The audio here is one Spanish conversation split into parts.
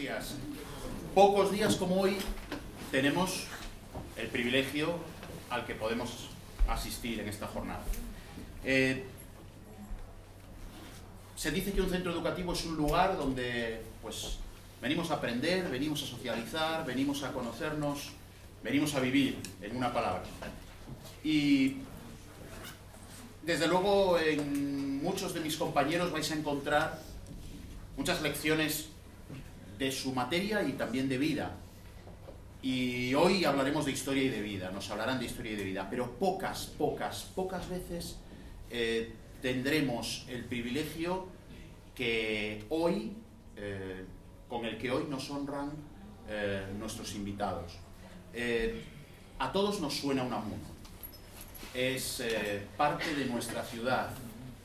días. Pocos días como hoy tenemos el privilegio al que podemos asistir en esta jornada. Se dice que un centro educativo es un lugar donde pues venimos a aprender, venimos a socializar, venimos a conocernos, venimos a vivir, en una palabra. Y desde luego en muchos de mis compañeros vais a encontrar muchas lecciones de su materia y también de vida. Y hoy hablaremos de historia y de vida, nos hablarán de historia y de vida, pero pocas veces tendremos el privilegio que hoy, con el que hoy nos honran nuestros invitados. A todos nos suena Unamuno. Es parte de nuestra ciudad,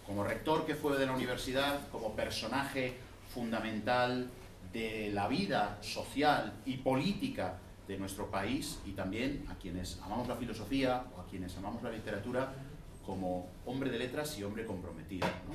como rector que fue de la universidad, como personaje fundamental de la vida social y política de nuestro país, y también a quienes amamos la filosofía o a quienes amamos la literatura, como hombre de letras y hombre comprometido, ¿no?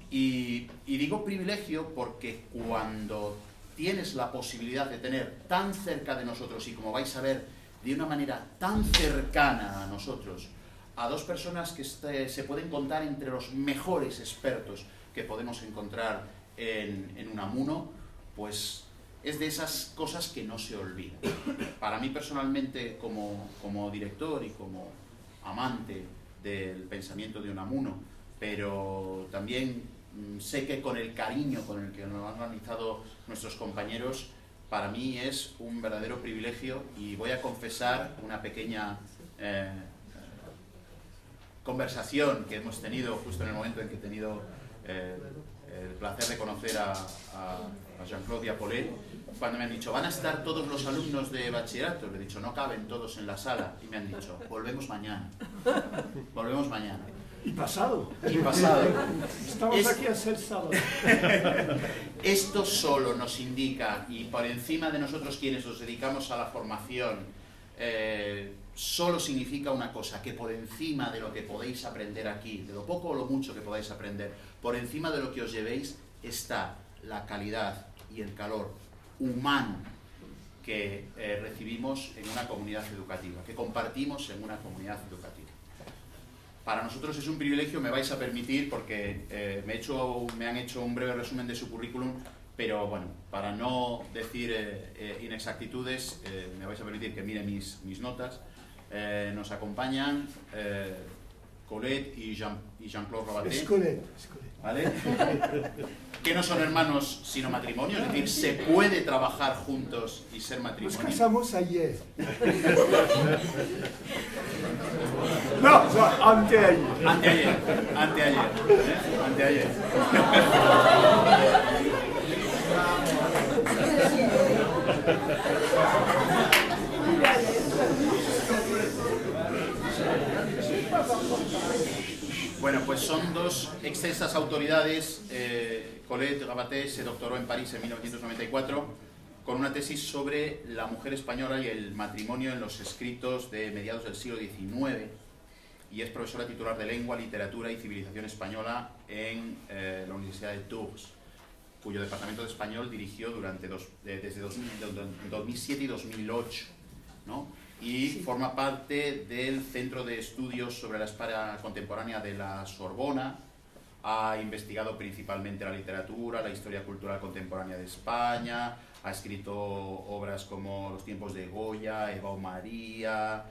Y digo privilegio porque cuando tienes la posibilidad de tener tan cerca de nosotros, y como vais a ver, de una manera tan cercana a nosotros, a dos personas que se pueden contar entre los mejores expertos que podemos encontrar en Unamuno, pues es de esas cosas que no se olvidan. Para mí personalmente, como director y como amante del pensamiento de Unamuno, pero también sé que con el cariño con el que nos han organizado nuestros compañeros, para mí es un verdadero privilegio, y voy a confesar una pequeña conversación que hemos tenido justo en el momento en que he tenido el placer de conocer a Jean-Claude y a Paulette, cuando me han dicho, van a estar todos los alumnos de bachillerato. Le he dicho, no caben todos en la sala, y me han dicho, volvemos mañana. Volvemos mañana. Y pasado. Y pasado. Estamos aquí a ser sábado. Esto solo nos indica, y por encima de nosotros quienes nos dedicamos a la formación, solo significa una cosa, que por encima de lo que podéis aprender aquí, de lo poco o lo mucho que podáis aprender, por encima de lo que os llevéis, está la calidad y el calor humano que recibimos en una comunidad educativa, que compartimos en una comunidad educativa. Para nosotros es un privilegio, me vais a permitir, porque me han hecho un breve resumen de su currículum, pero bueno, para no decir inexactitudes, me vais a permitir que mire mis notas. Nos acompañan Colette y Jean-Claude Rabaté. Es Colette. ¿Vale? Que no son hermanos sino matrimonio, es decir, se puede trabajar juntos y ser matrimonio. Nos casamos ayer. No, anteayer. Anteayer. Bueno, pues son dos extensas autoridades. Colette Rabaté se doctoró en París en 1994 con una tesis sobre la mujer española y el matrimonio en los escritos de mediados del siglo XIX, y es profesora titular de Lengua, Literatura y Civilización Española en la Universidad de Tours, cuyo departamento de español dirigió desde 2007 y 2008, ¿no? Y forma parte del Centro de Estudios sobre la España Contemporánea de la Sorbona. Ha investigado principalmente la literatura, la historia cultural contemporánea de España, ha escrito obras como Los tiempos de Goya, Eva o María,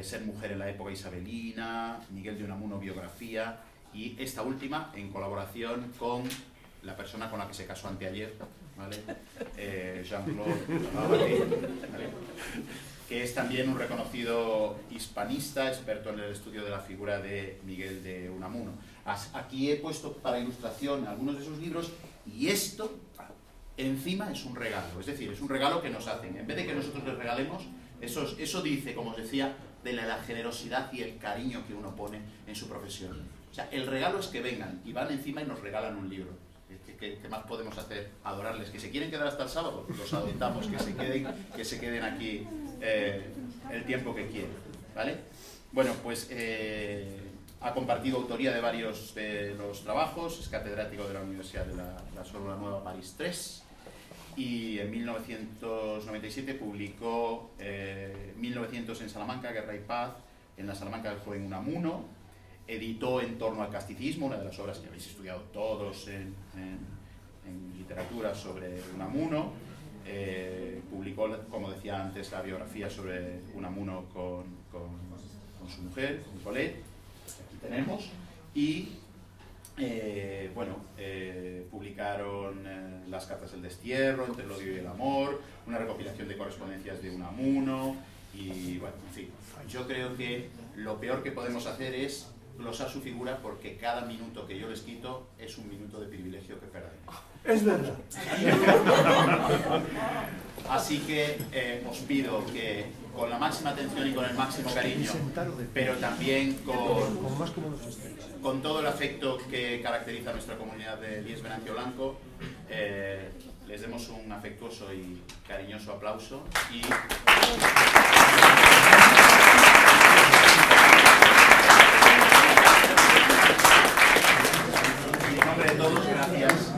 Ser mujer en la época isabelina, Miguel de Unamuno, biografía, y esta última en colaboración con la persona con la que se casó anteayer, ¿vale? Jean-Claude Rabaté, ¿vale? Que es también un reconocido hispanista, experto en el estudio de la figura de Miguel de Unamuno. Aquí he puesto para ilustración algunos de sus libros, y esto encima es un regalo, es decir, es un regalo que nos hacen. En vez de que nosotros les regalemos, eso dice, como os decía, de la generosidad y el cariño que uno pone en su profesión. O sea, el regalo es que vengan y van encima y nos regalan un libro. ¿Qué más podemos hacer? Adorarles. Que se quieren quedar hasta el sábado, los adoptamos, que se queden aquí el tiempo que quieran, ¿vale? Bueno, pues ha compartido autoría de varios de los trabajos, es catedrático de la Universidad de la Sorbona Nueva París III, y en 1997 publicó 1900 en Salamanca, Guerra y Paz, en la Salamanca del joven Unamuno, editó En torno al casticismo, una de las obras que habéis estudiado todos en literatura sobre Unamuno, publicó, como decía antes, la biografía sobre Unamuno con su mujer, con Colette, aquí tenemos, y publicaron Las cartas del destierro, Entre el odio y el amor, una recopilación de correspondencias de Unamuno, y bueno, en fin, yo creo que lo peor que podemos hacer es glosar su figura, porque cada minuto que yo les quito es un minuto de privilegio que perdemos. Es verdad. Así que os pido que con la máxima atención y con el máximo cariño, pero también con todo el afecto que caracteriza a nuestra comunidad de Lies Venancio Blanco, les demos un afectuoso y cariñoso aplauso. Y en nombre de todos, gracias.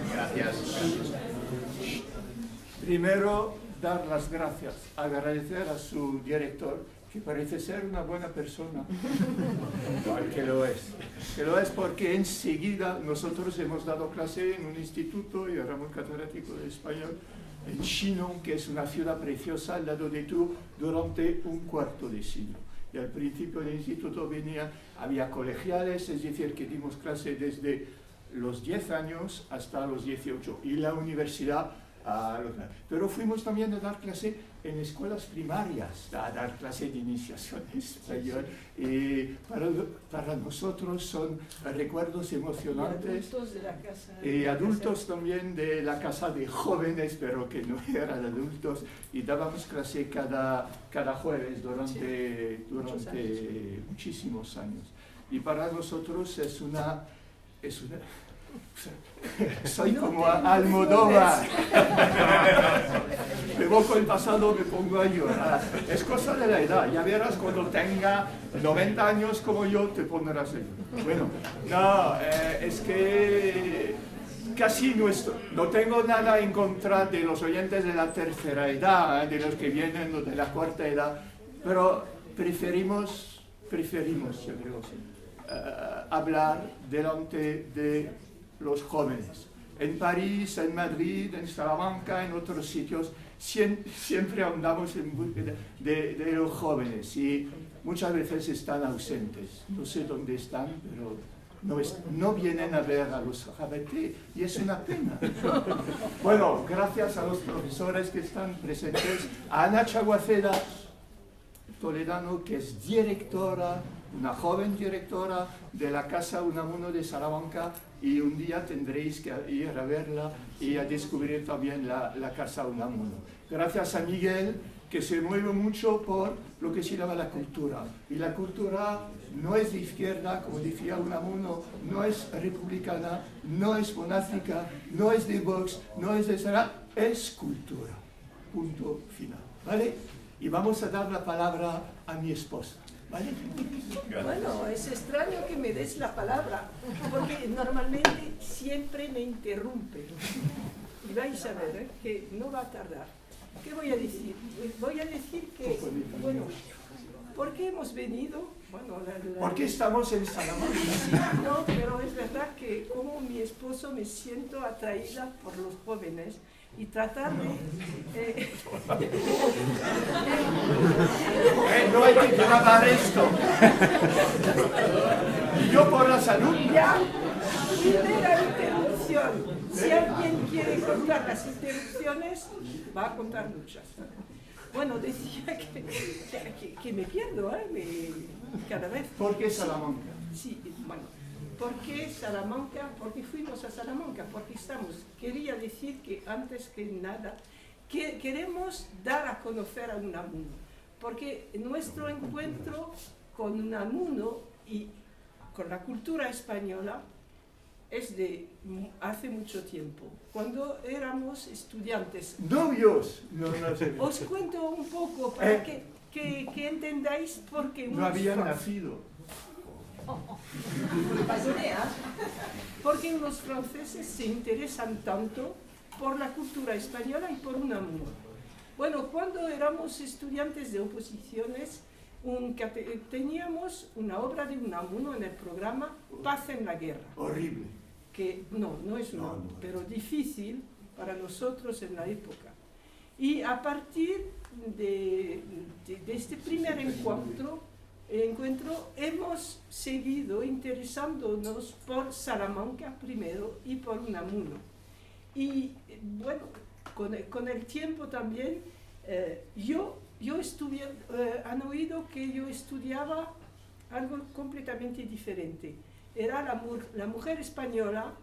Primero, dar las gracias, agradecer a su director, que parece ser una buena persona, que lo es porque enseguida nosotros hemos dado clase en un instituto, y era muy catedrático de español, en Chinon, que es una ciudad preciosa al lado de Tours, durante un cuarto de siglo. Y al principio del instituto había colegiales, es decir, que dimos clase desde los 10 años hasta los 18, y la universidad. Pero fuimos también a dar clase en escuelas primarias, a dar clase de iniciación español, y para nosotros son recuerdos emocionantes. Y adultos de la casa. Y adultos también de la casa de jóvenes, pero que no eran adultos, y dábamos clase cada jueves durante muchísimos años. Y para nosotros es una soy como Almodóvar. Me evoco el pasado, me pongo a llorar. Es cosa de la edad. Ya verás, cuando tenga 90 años como yo, te pondrás a llorar. Bueno, no, es que casi no tengo nada en contra de los oyentes de la tercera edad, de los que vienen de la cuarta edad, pero preferimos, yo creo, hablar delante de los jóvenes. En París, en Madrid, en Salamanca, en otros sitios, siempre andamos en búsqueda de los jóvenes, y muchas veces están ausentes. No sé dónde están, pero no vienen a ver a los Jabaté, y es una pena. Bueno, gracias a los profesores que están presentes, a Ana Chaguaceda Toledano, que es directora, una joven directora de la Casa Unamuno de Salamanca, y un día tendréis que ir a verla y a descubrir también la Casa Unamuno. Gracias a Miguel, que se mueve mucho por lo que se llama la cultura. Y la cultura no es de izquierda, como decía Unamuno, no es republicana, no es monárquica, no es de Vox, no es de Sara, es cultura. Punto final. ¿Vale? Y vamos a dar la palabra a mi esposa. ¿Vale? Bueno, es extraño que me des la palabra, porque normalmente siempre me interrumpe. Y vais a ver que no va a tardar. ¿Qué voy a decir? Voy a decir que, bueno, ¿por qué hemos venido? Bueno, ¿por qué estamos en Salamanca? Sí, no, pero es verdad que como mi esposo me siento atraída por los jóvenes, y tratar de... no hay que grabar esto. Y yo por la salud. Ya, primera interrupción. Si alguien quiere contar las interrupciones, va a contar muchas. Bueno, decía que me pierdo, cada vez. ¿Por qué Salamanca? Sí, bueno. ¿Por qué Salamanca? Porque fuimos a Salamanca, porque quería decir que antes que nada, queremos dar a conocer a Unamuno, porque nuestro encuentro con Unamuno y con la cultura española es de hace mucho tiempo, cuando éramos estudiantes. ¡Novios! No sé. Os cuento un poco para que entendáis por qué... No habían nacido. Porque los franceses se interesan tanto por la cultura española y por Unamuno. Bueno, cuando éramos estudiantes de oposiciones, teníamos una obra de Unamuno en el programa Paz en la Guerra. Horrible. Que no es una, pero difícil para nosotros en la época. Y a partir de este primer encuentro hemos seguido interesándonos por Salamanca primero y por Unamuno. Y bueno, con el tiempo también, han oído que yo estudiaba algo completamente diferente. Era la mujer española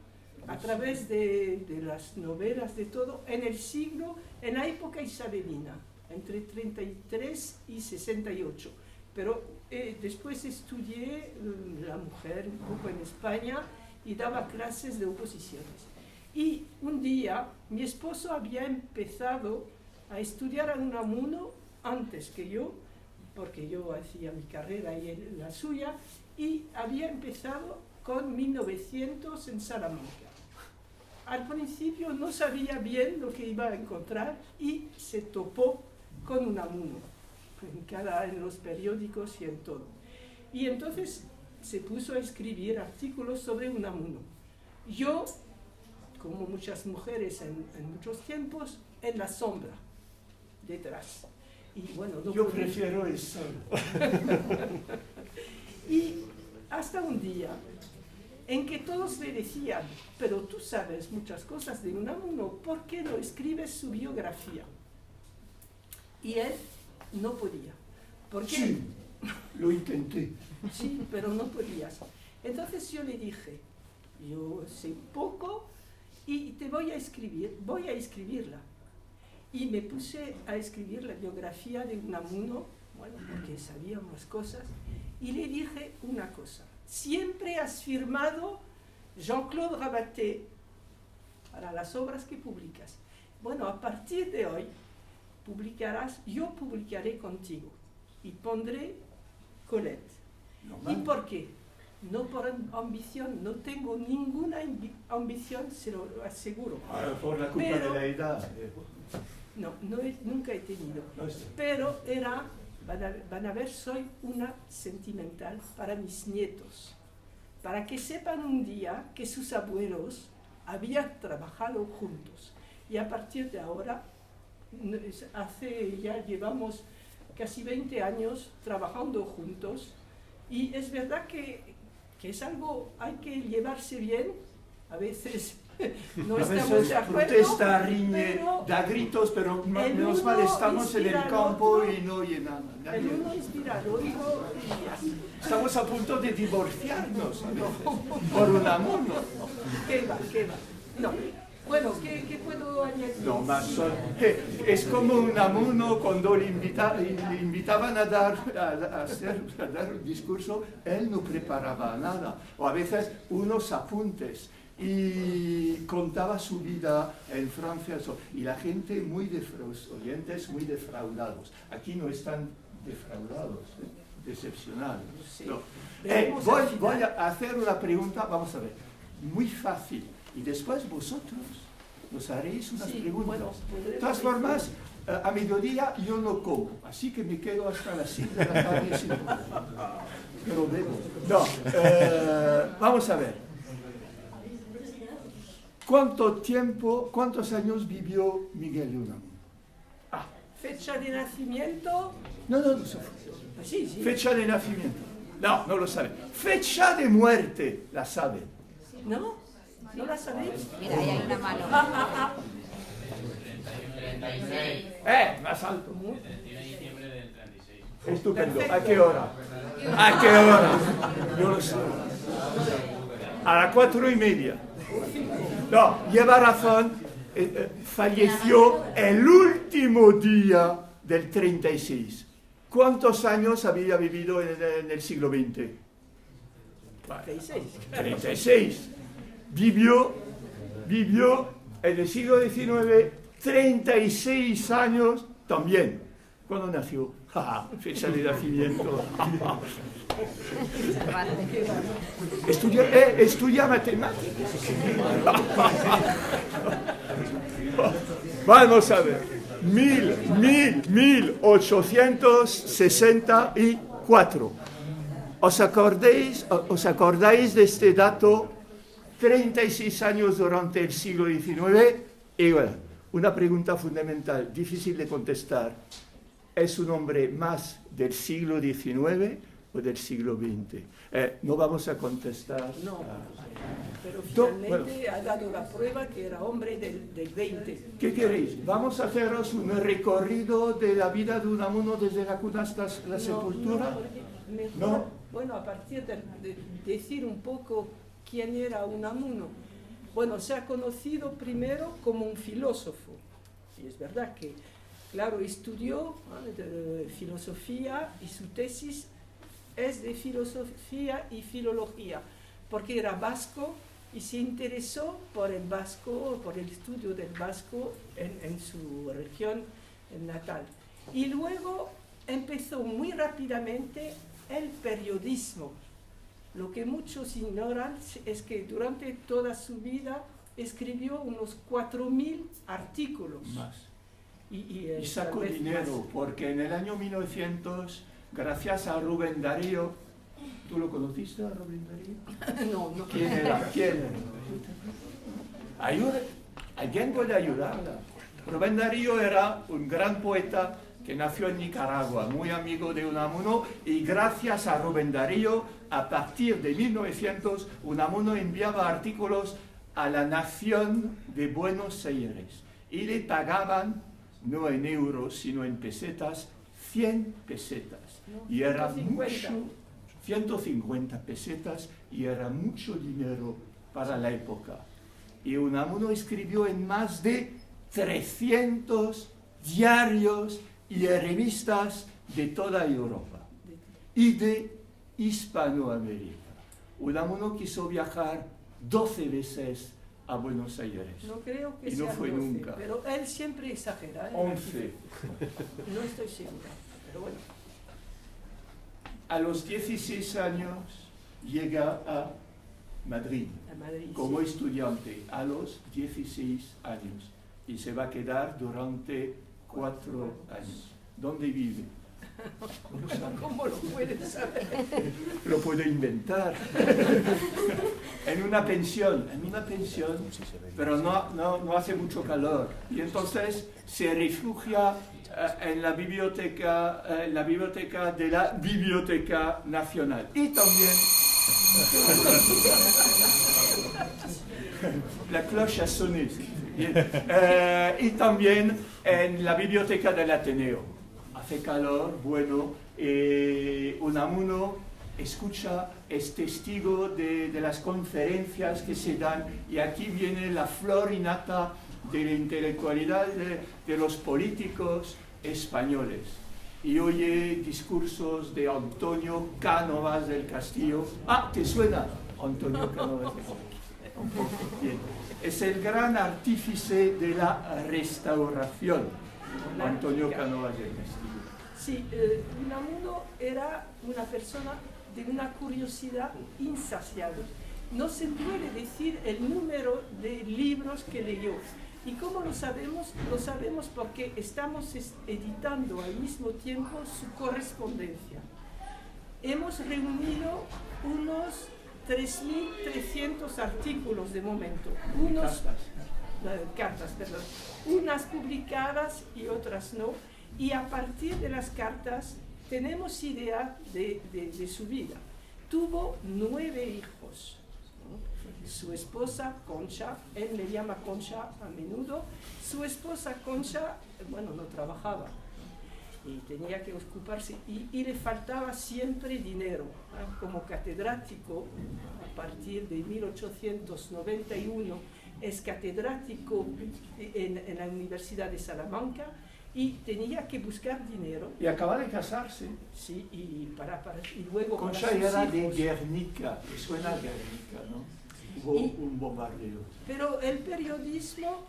a través de las novelas, de todo, en la época isabelina, entre 33 y 68. Pero después estudié la mujer un poco en España y daba clases de oposiciones. Y un día mi esposo había empezado a estudiar a Unamuno antes que yo, porque yo hacía mi carrera y él la suya, y había empezado con 1900 en Salamanca. Al principio no sabía bien lo que iba a encontrar y se topó con Unamuno, en los periódicos y en todo. Y entonces se puso a escribir artículos sobre Unamuno. Yo, como muchas mujeres en muchos tiempos, en la sombra, detrás. Y bueno, yo prefiero eso. Y hasta un día en que todos le decían, pero tú sabes muchas cosas de Unamuno, ¿por qué no escribes su biografía? Y él no podía. ¿Por qué? Sí, lo intenté. Sí, pero no podías. Entonces yo le dije, yo sé poco y te voy a escribirla. Y me puse a escribir la biografía de Unamuno, bueno, porque sabía más cosas, y le dije una cosa. Siempre has firmado Jean-Claude Rabaté para las obras que publicas. Bueno, a partir de hoy yo publicaré contigo y pondré Colette. ¿Y por qué? No por ambición, no tengo ninguna ambición, se lo aseguro. Ahora, por la culpa de la edad. Nunca he tenido. Pero van a ver, soy una sentimental para mis nietos, para que sepan un día que sus abuelos habían trabajado juntos. Y a partir de ahora, ya llevamos casi 20 años trabajando juntos, y es verdad que es algo, hay que llevarse bien, a veces no estamos de acuerdo, protesta, riñe, da gritos, pero menos mal estamos en el campo y no oye nada. El uno inspira al otro y así. Estamos a punto de divorciarnos por Unamuno. ¿Qué va? No. Bueno, ¿qué puedo añadir? No, más es como Unamuno cuando le invitaban a dar un discurso, él no preparaba nada, o a veces unos apuntes, y contaba su vida en Francia, y la gente los oyentes muy defraudados. Aquí no están defraudados, decepcionados. Sí. No. Voy a hacer una pregunta, vamos a ver, muy fácil. Y después vosotros nos haréis unas preguntas. Bueno, de todas formas, a mediodía yo no como, así que me quedo hasta las 5 de la tarde sin comer. Pero bebo. No, vamos a ver. ¿Cuántos años vivió Miguel de Unamuno? Fecha de nacimiento. No. Sí. Fecha de nacimiento. No lo sabe. Fecha de muerte, la sabe. ¿No? ¿No la sabéis? Mira, ahí hay una mano. 36. Más alto. 31 de diciembre del 36. Estupendo. ¿A qué hora? ¿A qué hora? Yo lo sé. A las 4:30. No, lleva razón. Falleció el último día del 36. ¿Cuántos años había vivido en el siglo XX? 36. Vivió en el siglo XIX 36 años también. ¿Cuándo nació? Fecha de nacimiento. Estudia matemáticas. Vamos a ver. 1864. ¿Os acordáis de este dato? 36 años durante el siglo XIX. Y bueno, una pregunta fundamental, difícil de contestar. ¿Es un hombre más del siglo XIX o del siglo XX? No vamos a contestar. No, pero finalmente ha dado la prueba que era hombre del 20. ¿Qué queréis? ¿Vamos a haceros un recorrido de la vida de Unamuno desde la cuna hasta la sepultura? No. Bueno, a partir de decir un poco quién era Unamuno. Bueno, se ha conocido primero como un filósofo. Y es verdad que, claro, estudió filosofía y su tesis es de filosofía y filología, porque era vasco y se interesó por el vasco, por el estudio del vasco en su región natal. Y luego empezó muy rápidamente el periodismo. Lo que muchos ignoran es que durante toda su vida escribió unos 4.000 artículos. Más. Y sacó dinero, más. Porque en el año 1900, gracias a Rubén Darío, ¿tú lo conociste a Rubén Darío? No. ¿Quién era? ¿Alguien puede ayudarla? Rubén Darío era un gran poeta que nació en Nicaragua, muy amigo de Unamuno, y gracias a Rubén Darío, a partir de 1900, Unamuno enviaba artículos a la Nación de Buenos Aires y le pagaban, no en euros, sino en pesetas, 100 pesetas. Y era 150 pesetas, y era mucho dinero para la época. Y Unamuno escribió en más de 300 diarios y revistas de toda Europa y de Hispanoamérica. Unamuno quiso viajar 12 veces a Buenos Aires. No creo que y no sea fue 12, nunca. Pero él siempre exagera. 11. No estoy segura, pero bueno. A los 16 años llega a Madrid como sí. estudiante, a los 16 años, y se va a quedar durante 4 años. ¿Dónde vive? ¿Cómo lo puedes saber? Lo puedo inventar. En una pensión, pero no hace mucho calor. Y entonces se refugia en la biblioteca de la Biblioteca Nacional. Y también la cloche a sonné. Y también en la biblioteca del Ateneo. Hace calor, bueno, Unamuno escucha, es testigo de las conferencias que se dan, y aquí viene la flor innata de la intelectualidad de los políticos españoles. Y oye discursos de Antonio Cánovas del Castillo. Ah, ¿te suena? Antonio Cánovas del Castillo. Bien. Es el gran artífice de la restauración, Antonio Cánovas del Castillo. Sí, Unamuno era una persona de una curiosidad insaciable. No se puede decir el número de libros que leyó. ¿Y cómo lo sabemos? Lo sabemos porque estamos editando al mismo tiempo su correspondencia. Hemos reunido unos 3.300 artículos de momento, cartas, unas publicadas y otras no, y a partir de las cartas tenemos idea de su vida. Tuvo 9 hijos, ¿no? Su esposa Concha, él le llama Concha a menudo, su esposa Concha, bueno, no trabajaba, y tenía que ocuparse, y le faltaba siempre dinero, ¿no? Como catedrático, a partir de 1891, es catedrático en la Universidad de Salamanca, y tenía que buscar dinero. Y acaba de casarse. Sí, y luego Concha era de Guernica, que suena a Guernica, ¿no? Hubo un bombardeo. Pero el periodismo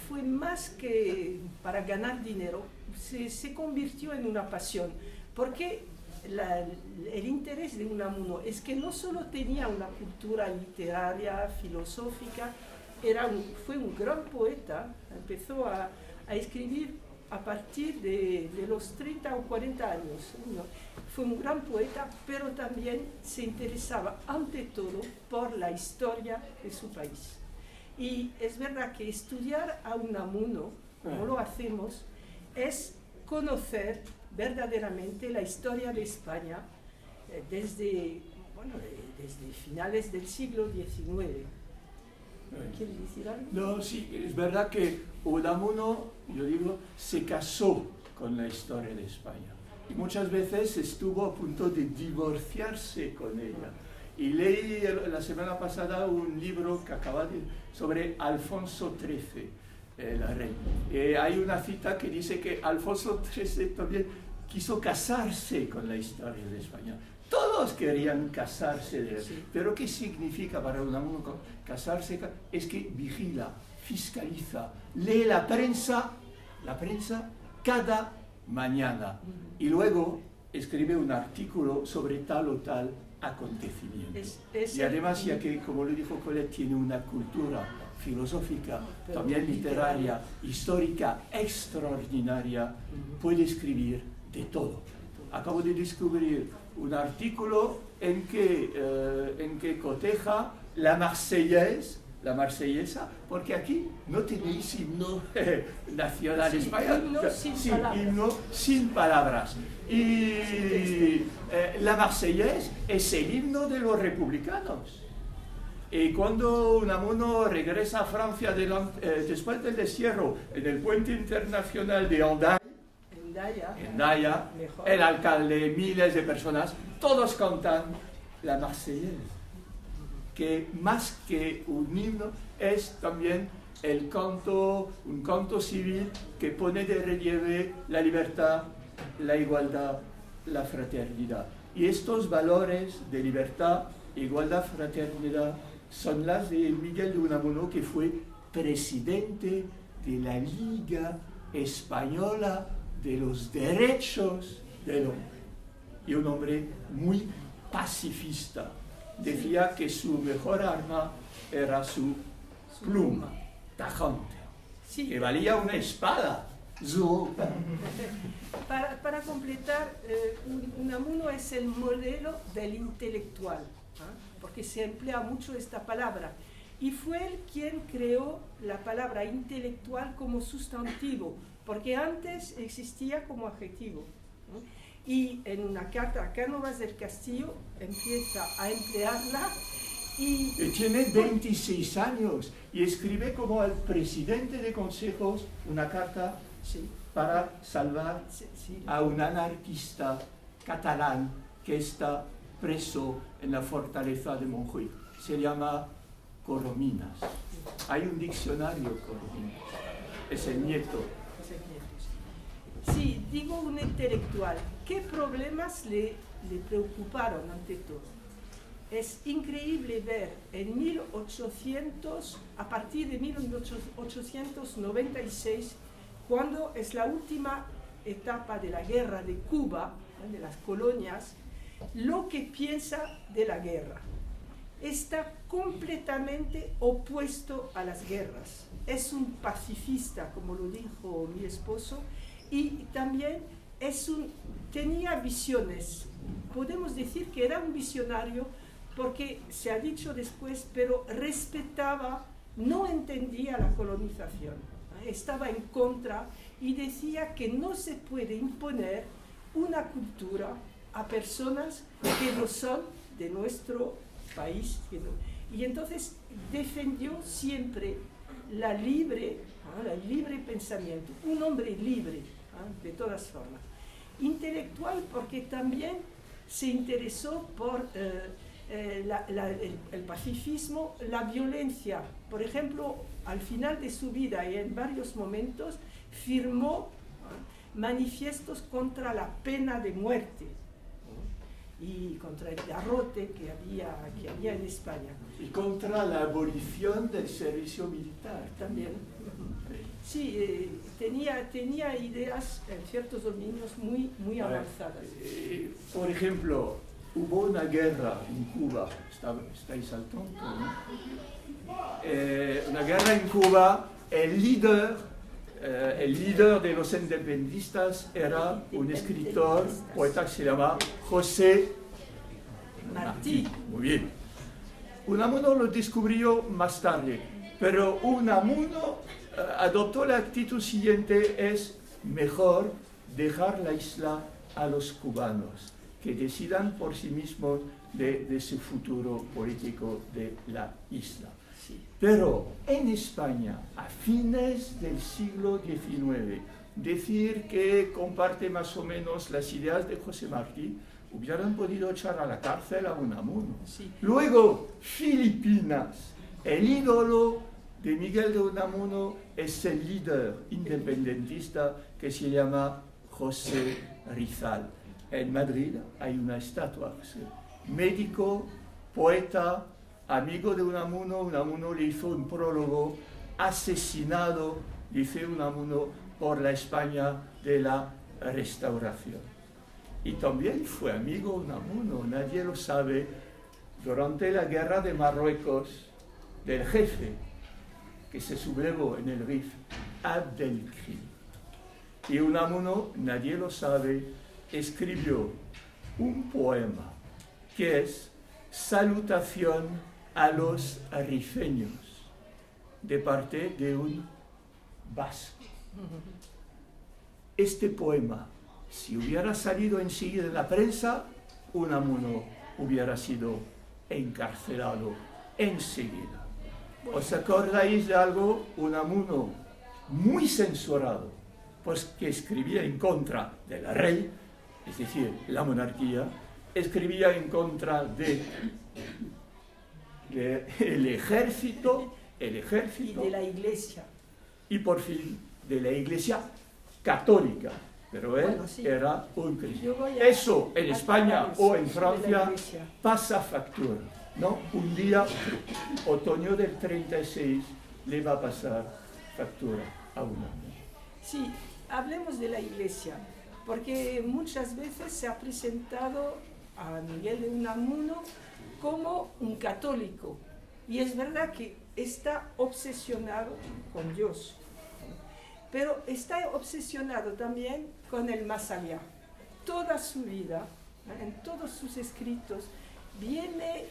fue más que para ganar dinero, se convirtió en una pasión, porque el interés de Unamuno es que no solo tenía una cultura literaria, filosófica, fue un gran poeta, empezó a escribir a partir de los 30 o 40 años. ¿No? Fue un gran poeta, pero también se interesaba ante todo por la historia de su país. Y es verdad que estudiar a Unamuno, como lo hacemos, es conocer verdaderamente la historia de España desde finales del siglo XIX. ¿Quieres decir algo? No, sí, es verdad que Unamuno, yo digo, se casó con la historia de España. Y muchas veces estuvo a punto de divorciarse con ella. Y leí la semana pasada un libro que sobre Alfonso XIII, el rey. Hay una cita que dice que Alfonso XIII también quiso casarse con la historia de España. Todos querían casarse, Sí. pero ¿qué significa para Unamuno casarse? Es que vigila, fiscaliza, lee la prensa cada mañana y luego escribe un artículo sobre tal o tal acontecimiento. Y además, ya que, como lo dijo Colette, tiene una cultura filosófica, pero también literaria, histórica, extraordinaria, puede escribir de todo. Acabo de descubrir un artículo en que coteja la marsellesa, porque aquí no tenéis himno nacional español, himno sin palabras. Y la marsellesa es el himno de los republicanos. Y cuando Unamuno regresa a Francia después del destierro en el puente internacional de Hendaya, el alcalde, miles de personas, todos cantan la marsellesa, que más que un himno es también un canto civil que pone de relieve la libertad, la igualdad, la fraternidad. Y estos valores de libertad, igualdad, fraternidad son las de Miguel de Unamuno, que fue presidente de la Liga Española de los Derechos del Hombre. Y un hombre muy pacifista. Decía que su mejor arma era su pluma tajante, que valía una espada. Para completar, Unamuno es el modelo del intelectual, porque se emplea mucho esta palabra. Y fue él quien creó la palabra intelectual como sustantivo, porque antes existía como adjetivo. Y en una carta a Cánovas del Castillo empieza a emplearla y tiene 26 años y escribe como al presidente de consejos una carta para salvar a un anarquista catalán que está preso en la fortaleza de Montjuïc. Se llama Corominas. Hay un diccionario Corominas. Es el nieto. Sí, digo un intelectual. ¿Qué problemas le preocuparon ante todo? Es increíble ver a partir de 1896, cuando es la última etapa de la guerra de Cuba, de las colonias, lo que piensa de la guerra. Está completamente opuesto a las guerras. Es un pacifista, como lo dijo mi esposo, y también tenía visiones. Podemos decir que era un visionario porque se ha dicho después, pero respetaba, no entendía la colonización, estaba en contra y decía que no se puede imponer una cultura a personas que no son de nuestro país. Y entonces defendió siempre el libre pensamiento, un hombre libre, de todas formas. Intelectual porque también se interesó por el pacifismo, la violencia. Por ejemplo, al final de su vida y en varios momentos firmó manifiestos contra la pena de muerte y contra el garrote que había en España. Y contra la abolición del servicio militar. También. Sí, tenía ideas en ciertos dominios muy avanzadas. Por ejemplo, hubo una guerra en Cuba, estáis al tanto, ¿no? Una la guerra en Cuba, el líder de los independentistas era un escritor, poeta que se llama José Martí. Muy bien. Unamuno lo descubrió más tarde, pero Unamuno adoptó la actitud siguiente: es mejor dejar la isla a los cubanos, que decidan por sí mismos de su futuro político de la isla. Pero en España, a fines del siglo XIX, decir que comparte más o menos las ideas de José Martí, hubieran podido echar a la cárcel a Unamuno. Sí. Luego, Filipinas, el ídolo de Miguel de Unamuno es el líder independentista que se llama José Rizal. En Madrid hay una estatua, médico, poeta, amigo de Unamuno. Unamuno le hizo un prólogo, asesinado, dice Unamuno, por la España de la Restauración. Y también fue amigo Unamuno, nadie lo sabe, durante la guerra de Marruecos, del jefe que se sublevó en el Rif, Abdelkrim. Y Unamuno, nadie lo sabe, escribió un poema que es Salutación a los rifeños, de parte de un vasco. Este poema, si hubiera salido enseguida en la prensa, Unamuno hubiera sido encarcelado enseguida. ¿Os acordáis de algo? Unamuno, muy censurado, pues que escribía en contra del rey, es decir, la monarquía, escribía en contra del ejército Y de la iglesia. y por fin de la iglesia católica, pero él Bueno, sí. era un cristiano. Yo voy a- Eso en a España aclarar o eso en de la Francia iglesia. pasa factura, ¿no? Un día, otoño del 36, le va a pasar factura a Unamuno. Sí, hablemos de la iglesia, porque muchas veces se ha presentado a Miguel de Unamuno como un católico. Y es verdad que está obsesionado con Dios, pero está obsesionado también con el más allá. Toda su vida, en todos sus escritos, viene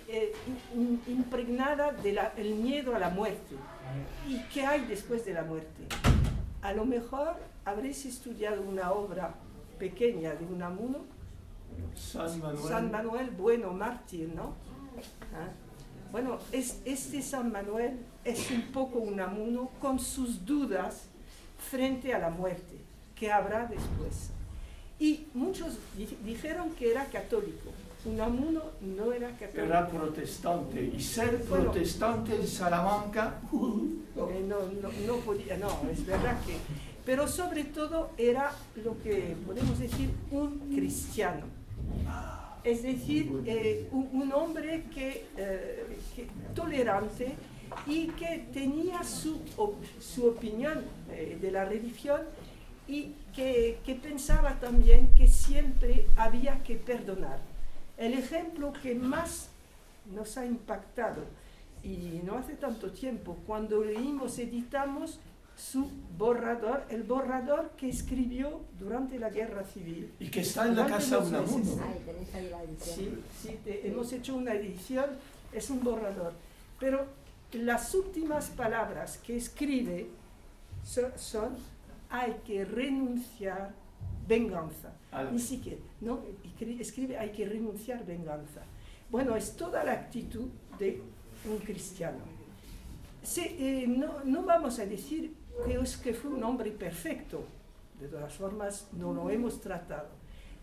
impregnada del miedo a la muerte. ¿Y qué hay después de la muerte? A lo mejor habréis estudiado una obra pequeña de Unamuno, San Manuel Bueno Mártir, ¿no? ¿Ah? Bueno, este San Manuel es un poco Unamuno con sus dudas frente a la muerte, que habrá después. Y muchos dijeron que era católico. Unamuno no era católico. Era protestante, y ser protestante en Salamanca, No podía, no, es verdad que... Pero sobre todo era lo que podemos decir un cristiano. Es decir, un hombre que tolerante y que tenía su opinión de la religión y que pensaba también que siempre había que perdonar. El ejemplo que más nos ha impactado, y no hace tanto tiempo, cuando leímos, editamos su borrador, el borrador que escribió durante la Guerra Civil. y que está en la casa de Unamuno. Sí, hemos hecho una edición, es un borrador. Pero las últimas palabras que escribe son hay que renunciar venganza. Ni siquiera, ¿no? Escribe hay que renunciar venganza. Bueno, es toda la actitud de un cristiano. No vamos a decir que fue un hombre perfecto, de todas formas no lo hemos tratado.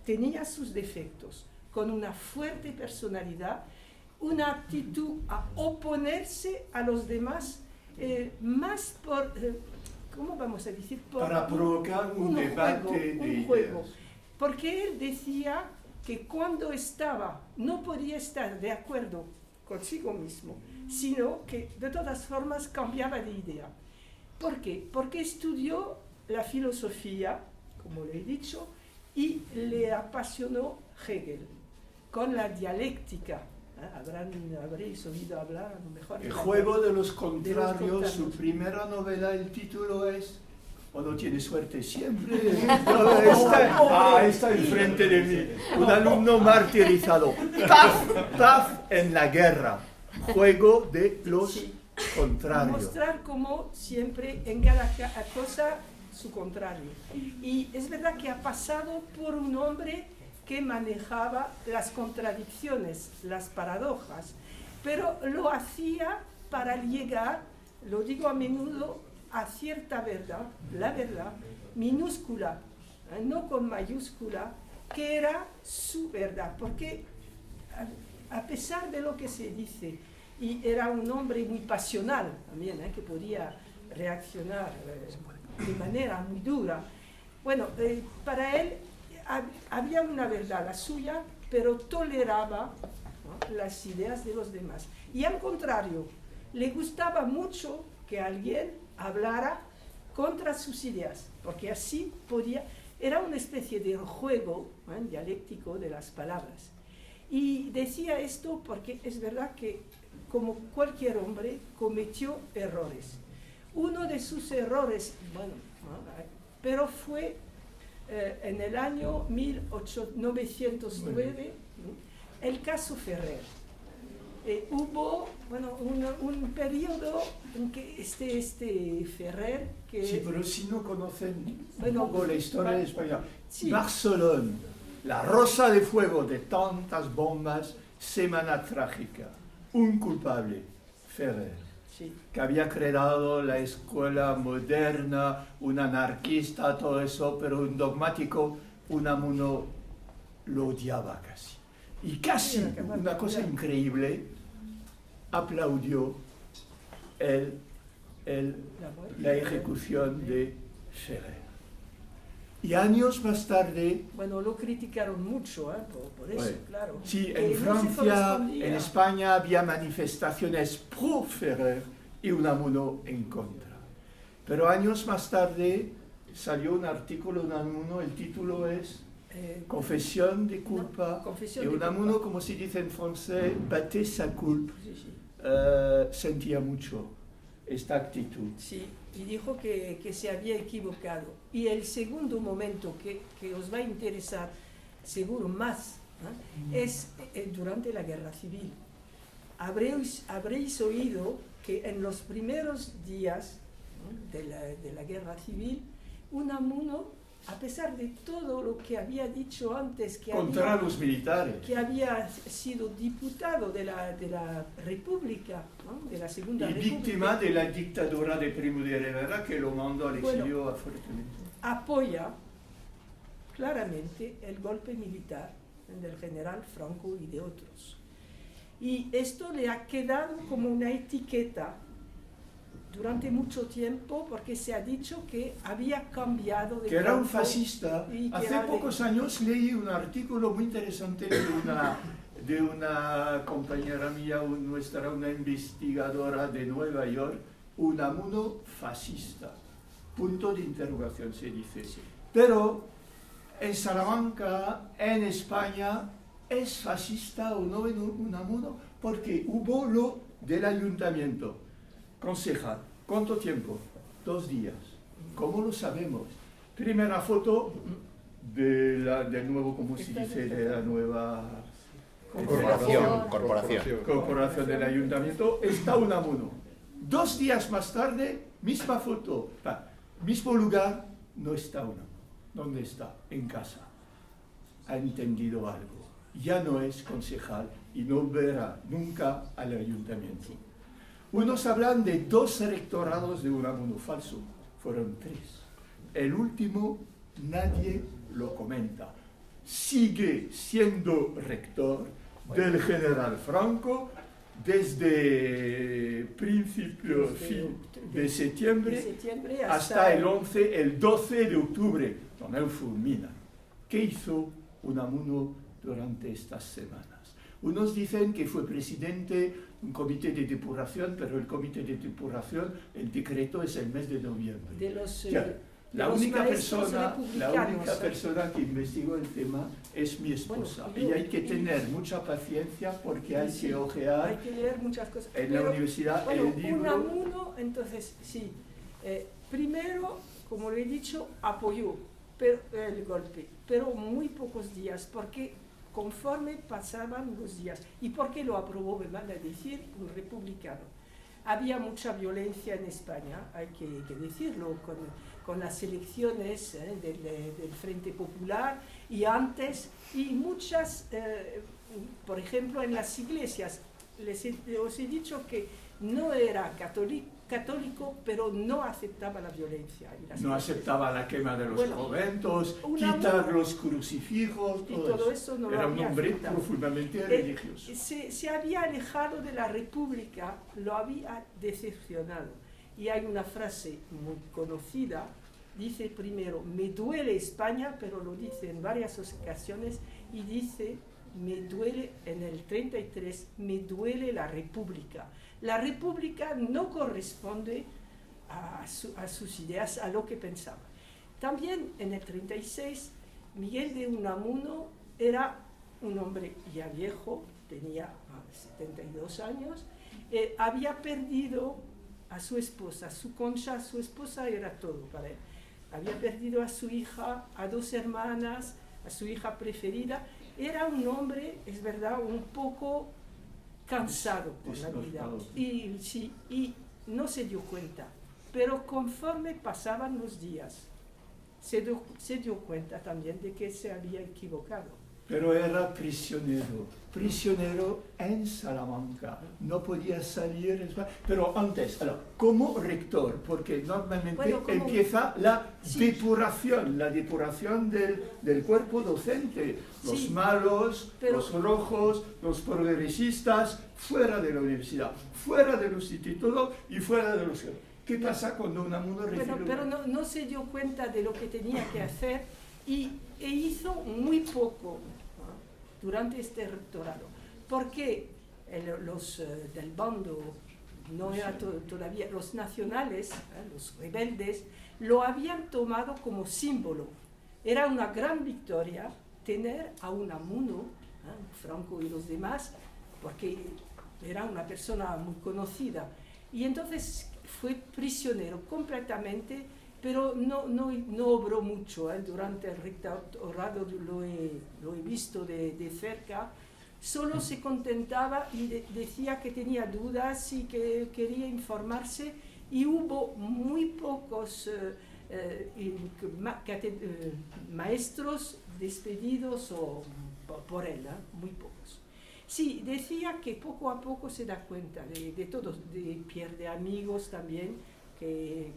Tenía sus defectos, con una fuerte personalidad, una actitud a oponerse a los demás, más por, ¿cómo vamos a decir? Para provocar un debate de ideas. Porque él decía que cuando no podía estar de acuerdo consigo mismo, sino que de todas formas cambiaba de idea. ¿Por qué? Porque estudió la filosofía, como le he dicho, y le apasionó Hegel, con la dialéctica Habréis oído hablar a lo mejor. El juego de los contrarios, su primera novela, el título es "O no tiene suerte siempre". Está enfrente de mí, un alumno martirizado. Paz en la guerra, juego de los contrarios. Mostrar como siempre en cada cosa su contrario. Y es verdad que ha pasado por un hombre que manejaba las contradicciones, las paradojas, pero lo hacía para llegar, lo digo a menudo, a cierta verdad, la verdad minúscula, no con mayúscula, que era su verdad, porque a pesar de lo que se dice, y era un hombre muy pasional también, que podía reaccionar de manera muy dura, bueno, para él había una verdad, la suya, pero toleraba, ¿no?, las ideas de los demás. Y al contrario, le gustaba mucho que alguien hablara contra sus ideas, porque así podía, era una especie de juego dialéctico de las palabras. Y decía esto porque es verdad que, como cualquier hombre, cometió errores. Uno de sus errores, bueno, pero fue en el año 1909, el caso Ferrer. Hubo, bueno, un periodo en que este Ferrer... Que, sí, pero si no conocen bueno, un poco la historia de España, sí. Barcelona, la rosa de fuego de tantas bombas, semana trágica, un culpable, Ferrer, sí, que había creado la escuela moderna, un anarquista, todo eso, pero un dogmático, Unamuno lo odiaba casi. Y casi, una cosa increíble, aplaudió la ejecución de Ferrer. Y años más tarde... Bueno, lo criticaron mucho, por eso, bueno, claro. sí, Que en no Francia, en España había manifestaciones pro Ferrer y Unamuno en contra. Pero años más tarde salió un artículo de Unamuno, el título es Confesión de culpa. No, confesión y de Unamuno, culpa. como se dice en francés, battait sa culpe. Sí, sí. Sentía mucho esta actitud. Sí, y dijo que se había equivocado. Y el segundo momento que os va a interesar, seguro más, es durante la Guerra Civil. Habréis oído que en los primeros días, ¿no?, de la Guerra Civil, Unamuno, a pesar de todo lo que había dicho antes, Contra los militares. que había sido diputado de la República, ¿no?, de la Segunda Y República, víctima de la dictadura de Primo de Rivera, que lo mandó al exilio fuertemente. apoya claramente el golpe militar del general Franco y de otros. Y esto le ha quedado como una etiqueta durante mucho tiempo, porque se ha dicho que había cambiado de que era un campo fascista. y que Hace era pocos años leí un artículo muy interesante de una compañera mía, una investigadora de Nueva York, Unamuno fascista. Punto de interrogación se dice. Sí. Pero en Salamanca, en España, ¿es fascista o no Unamuno? Porque hubo lo del ayuntamiento. Concejal, ¿cuánto tiempo? 2 días. ¿Cómo lo sabemos? Primera foto del nuevo, ¿cómo se dice? De la nueva corporación del ayuntamiento. Está Unamuno. 2 días más tarde, misma foto, mismo lugar, no está Unamuno. ¿Dónde está? En casa. Ha entendido algo. Ya no es concejal y no verá nunca al ayuntamiento. Unos hablan de 2 rectorados de Unamuno, falso, fueron 3. El último nadie lo comenta. Sigue siendo rector del general Franco desde principios de septiembre hasta el 12 de octubre, donde él fulmina. ¿Qué hizo Unamuno durante estas semanas? Unos dicen que fue presidente de un comité de depuración, pero el comité de depuración, el decreto es el mes de noviembre. La los única maestros persona republicanos. que investigó el tema es mi esposa. Bueno, y hay que tener mucha paciencia porque hay Sí, que ojear hay que leer muchas cosas. en la universidad Bueno, el libro. Unamuno, entonces, sí. Primero, como le he dicho, apoyó el golpe, pero muy pocos días, porque conforme pasaban los días, y porque lo aprobó, me van a decir, un republicano. Había mucha violencia en España, hay que decirlo, con las elecciones del Frente Popular y antes, y muchas, por ejemplo, en las iglesias. Os he dicho que no era católico, pero no aceptaba la violencia. No aceptaba la quema de los conventos, Unamuno, quitar los crucifijos, y todo eso no lo Era un había hombre aceptado. profundamente religioso. Se había alejado de la República, lo había decepcionado. Y hay una frase muy conocida, dice primero, me duele España, pero lo dice en varias ocasiones, y dice, me duele en el 33, me duele la República. La República no corresponde a sus ideas, a lo que pensaba. También en el 36, Miguel de Unamuno era un hombre ya viejo, tenía 72 años, había perdido a su esposa, su Concha, su esposa era todo para él. Había perdido a su hija, a 2 hermanas, a su hija preferida. Era un hombre, es verdad, un poco cansado con la vida. Y no se dio cuenta. Pero conforme pasaban los días, se dio cuenta también de que se había equivocado. Pero era prisionero en Salamanca, no podía salir. Pero antes, como rector, porque normalmente empieza la depuración del cuerpo docente. Los malos, los rojos, los progresistas, fuera de la universidad, fuera del instituto y fuera de los... ¿Qué pasa cuando Unamuno recibe? Pero no se dio cuenta de lo que tenía que hacer e hizo muy poco durante este rectorado, porque los del bando, no era todavía, los nacionales, los rebeldes, lo habían tomado como símbolo. Era una gran victoria tener a Unamuno, Franco y los demás, porque era una persona muy conocida. Y entonces fue prisionero completamente, pero no obró mucho. Durante el rectorado lo he visto de cerca. Solo se contentaba y decía que tenía dudas y que quería informarse, y hubo muy pocos maestros despedidos por él, muy pocos. Sí, decía que poco a poco se da cuenta de todos, pierde amigos también, que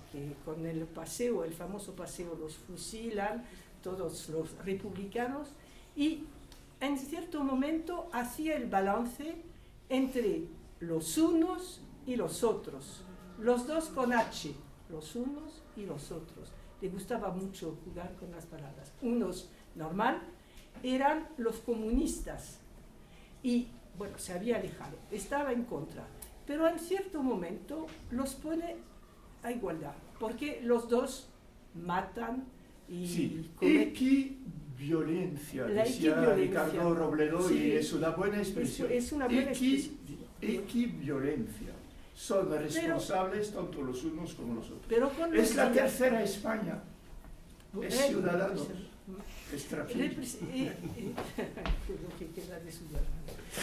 con el paseo, el famoso paseo, los fusilan, todos los republicanos, y en cierto momento hacía el balance entre los unos y los otros, los dos con H, los unos y los otros. Le gustaba mucho jugar con las palabras. Unos, normal, eran los comunistas, y bueno, se había alejado, estaba en contra, pero en cierto momento los pone a igualdad, porque los dos matan y equiviolencia, decía Ricardo Robledo, y es una buena expresión. Es una buena expresión. Equiviolencia. Son responsables tanto los unos como los otros. Pero es la tercera España. Es ciudadanos. Es trafico. Lo que queda de ciudadanos.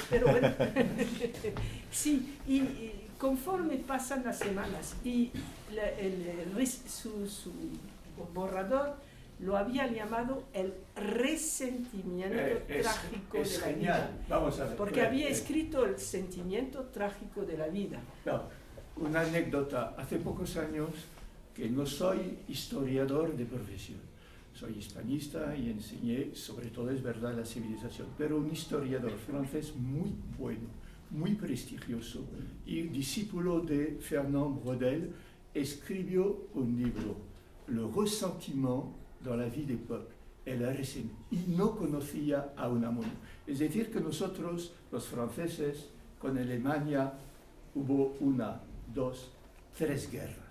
Pero bueno, sí, y conforme pasan las semanas y su borrador lo había llamado el resentimiento trágico de la vida. Vamos a ver, porque había escrito el sentimiento trágico de la vida. No, una anécdota. Hace pocos años que no soy historiador de profesión. Soy hispanista y enseñé, sobre todo es verdad, la civilización, pero un historiador francés muy bueno, muy prestigioso y discípulo de Fernand Braudel, escribió un libro, Le ressentiment dans la vie des peuples, el resentimiento, y no conocía a Unamuno. Es decir, que nosotros, los franceses, con Alemania, hubo 1, 2, 3 guerras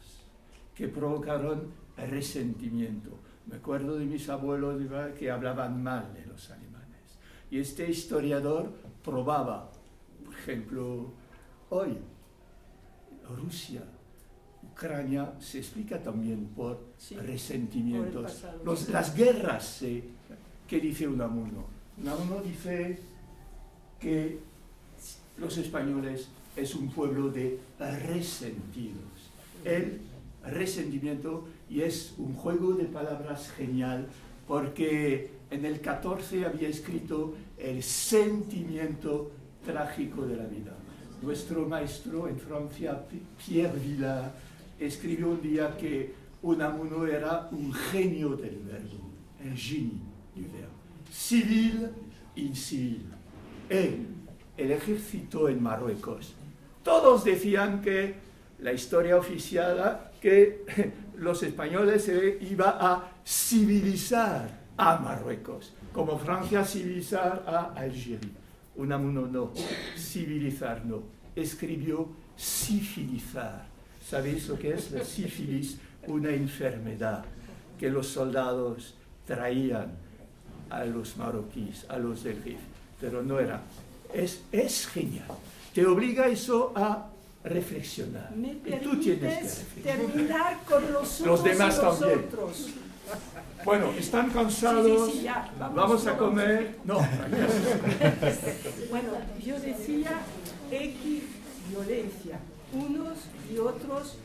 que provocaron resentimiento. Me acuerdo de mis abuelos que hablaban mal de los alemanes. Y este historiador probaba, por ejemplo, hoy, Rusia, Ucrania, se explica también por resentimientos. Las guerras, ¿qué dice Unamuno? Unamuno dice que los españoles es un pueblo de resentidos. El resentimiento, y es un juego de palabras genial, porque en el 14 había escrito el sentimiento trágico de la vida. Nuestro maestro en Francia, Pierre Vilar, escribió un día que Unamuno era un genio del verbo, un génie du verbo, civil, incivil. El ejército en Marruecos, todos decían que la historia oficial que los españoles se iba a civilizar a Marruecos, como Francia civilizar a Algeria. Unamuno no, civilizar no, escribió sifilizar. ¿Sabéis lo que es la sífilis? Una enfermedad que los soldados traían a los marroquíes, a los del Rif, pero no era. Es genial. Te obliga eso a reflexionar. ¿Me y tú tienes que reflexionar. terminar con los demás y los también. otros? Bueno, ¿están cansados? Sí, ya, vamos a comer. No. Bueno, yo decía equiviolencia. Unos y otros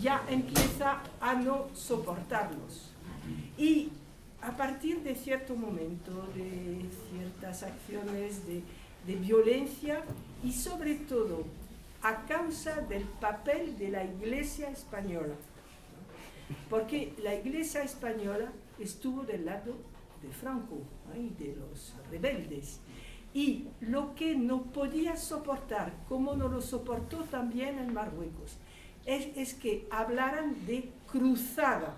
ya empieza a no soportarlos. Y a partir de cierto momento, de ciertas acciones de violencia, y sobre todo a causa del papel de la Iglesia española, porque la Iglesia española estuvo del lado de Franco, de los rebeldes, y lo que no podía soportar, como no lo soportó también en Marruecos, es que hablaran de cruzada.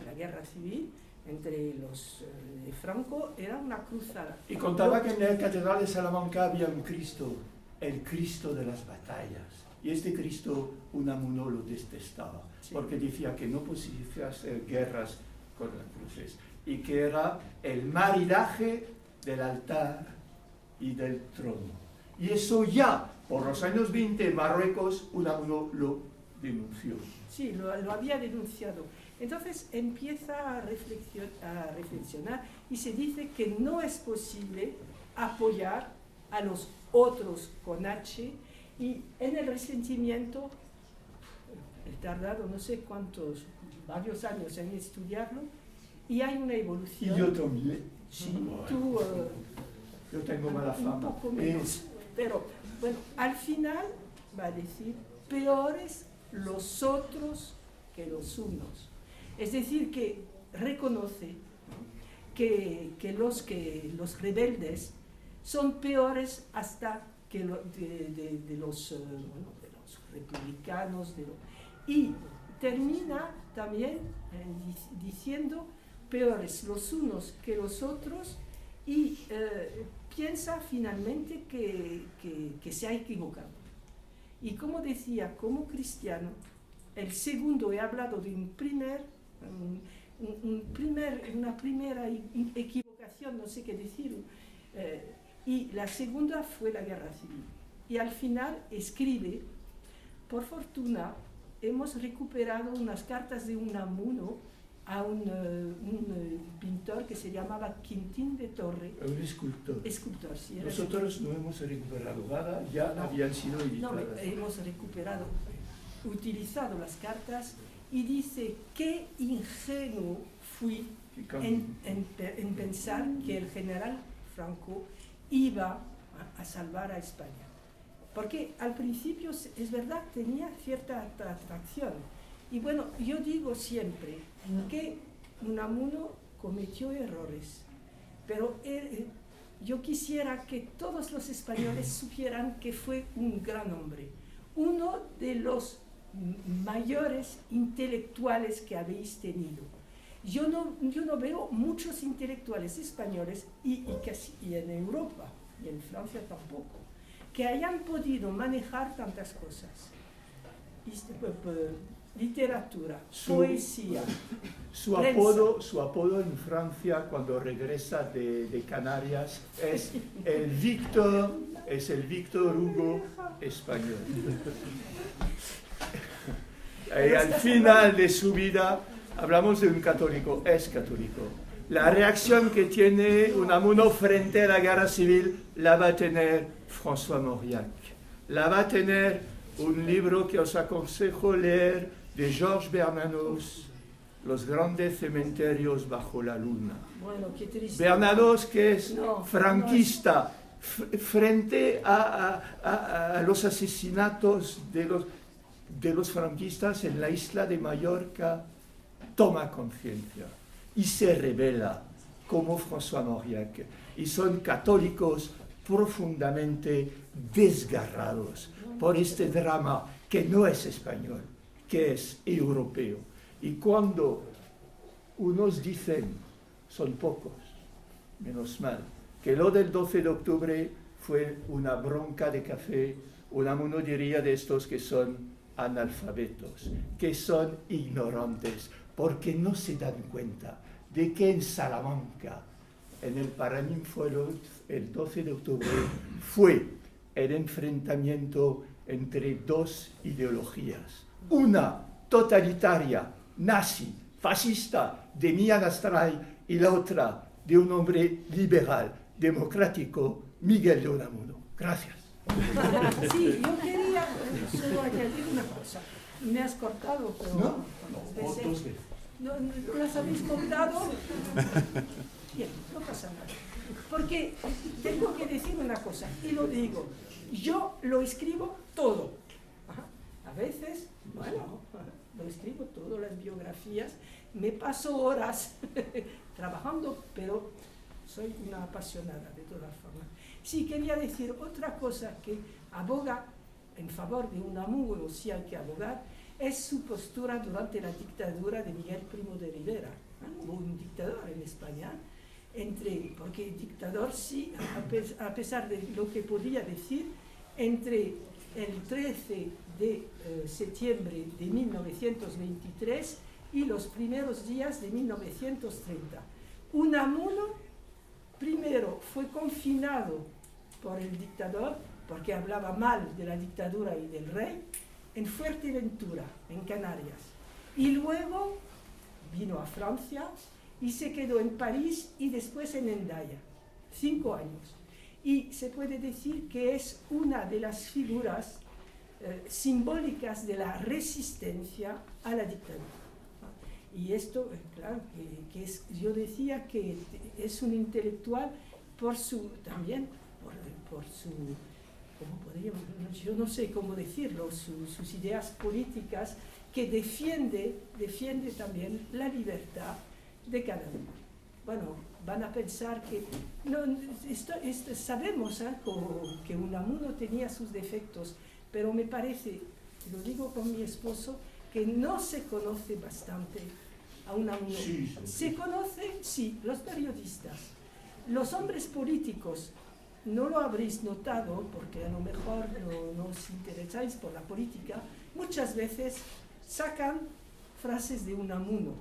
La guerra civil entre los de Franco era una cruzada. Y contaba que en la catedral de Salamanca había un Cristo, el Cristo de las batallas. Y este Cristo Unamuno lo detestaba, porque decía que no podía hacer guerras con las cruces, y que era el maridaje del altar y del trono. Y eso ya, por los años 20 en Marruecos, Unamuno lo denunció. Sí, lo había denunciado. Entonces empieza a reflexionar y se dice que no es posible apoyar a los otros con H, y en el resentimiento he tardado no sé cuántos, varios años en estudiarlo, y hay una evolución. Y yo también. Sí, Bueno, tú, yo tengo mala fama. un poco menos. Pero bueno, al final va a decir peores los otros que los unos. Es decir, que reconoce que los rebeldes son peores hasta que de los republicanos. Y termina también diciendo peores los unos que los otros, y piensa finalmente que se ha equivocado. Y como decía, como cristiano, el segundo, he hablado de una primera equivocación, no sé qué decir, y la segunda fue la guerra civil. Y al final escribe, por fortuna, hemos recuperado unas cartas de Unamuno a un pintor que se llamaba Quintín de Torre. Un escultor. Escultor, sí. Nosotros no hemos recuperado nada, ya no habían sido editadas. No, hemos recuperado, utilizado las cartas, y dice, qué ingenuo fui en pensar que el general Franco iba a salvar a España. Porque al principio, es verdad, tenía cierta atracción. Y bueno, yo digo siempre que Unamuno cometió errores, pero yo quisiera que todos los españoles supieran que fue un gran hombre, uno de los mayores intelectuales que habéis tenido. Yo no veo muchos intelectuales españoles, y en Europa, y en Francia tampoco, que hayan podido manejar tantas cosas. literatura, Su- poesía. Su apodo en Francia cuando regresa de Canarias es el Víctor Hugo español. Y al final de su vida hablamos de un católico, es católico. La reacción que tiene Unamuno frente a la guerra civil la va a tener François Mauriac. La va a tener un libro que os aconsejo leer de Georges Bernanos, Los grandes cementerios bajo la luna. Bueno, qué triste. Bernanos, que es No, franquista, frente a los asesinatos de los franquistas en la isla de Mallorca, toma conciencia y se rebela como François Mauriac. Y son católicos profundamente desgarrados por este drama que no es español, que es europeo. Y cuando unos dicen, son pocos, menos mal, que lo del 12 de octubre fue una bronca de café, Unamuno diría de estos que son analfabetos, que son ignorantes, porque no se dan cuenta de que en Salamanca, en el Paraninfo, el 12 de octubre, fue el enfrentamiento entre dos ideologías. Una totalitaria, nazi, fascista, de Millán Astray, y la otra de un hombre liberal, democrático, Miguel de Unamuno. Gracias. Sí, yo quería solo añadir una cosa. Me has cortado, pero... Dos veces. ¿No las habéis cortado? Bien, no pasa nada. Porque tengo que decir una cosa, y lo digo. Yo lo escribo todo. Ajá. A veces, bueno, lo escribo todo, las biografías. Me paso horas trabajando, pero soy una apasionada de todas formas. Sí, quería decir otra cosa que aboga en favor de Unamuno, si hay que abogar, es su postura durante la dictadura de Miguel Primo de Rivera. Hubo un dictador en España, porque el dictador sí, a pesar de lo que podía decir, entre el 13 de septiembre de 1923 y los primeros días de 1930. Unamuno primero fue confinado por el dictador, porque hablaba mal de la dictadura y del rey, en Fuerteventura, en Canarias. Y luego vino a Francia y se quedó en París y después en Hendaya, 5 años. Y se puede decir que es una de las figuras simbólicas de la resistencia a la dictadura. Y esto, claro, yo decía que es un intelectual por su ¿cómo podríamos? Yo no sé cómo decirlo, sus ideas políticas, que defiende también la libertad de cada uno. Bueno, van a pensar que sabemos que Unamuno tenía sus defectos, pero me parece, lo digo con mi esposo, que no se conoce bastante a Unamuno. Sí. Se conoce, sí, los periodistas, los hombres políticos. No lo habréis notado, porque a lo mejor no os interesáis por la política, muchas veces sacan frases de Unamuno,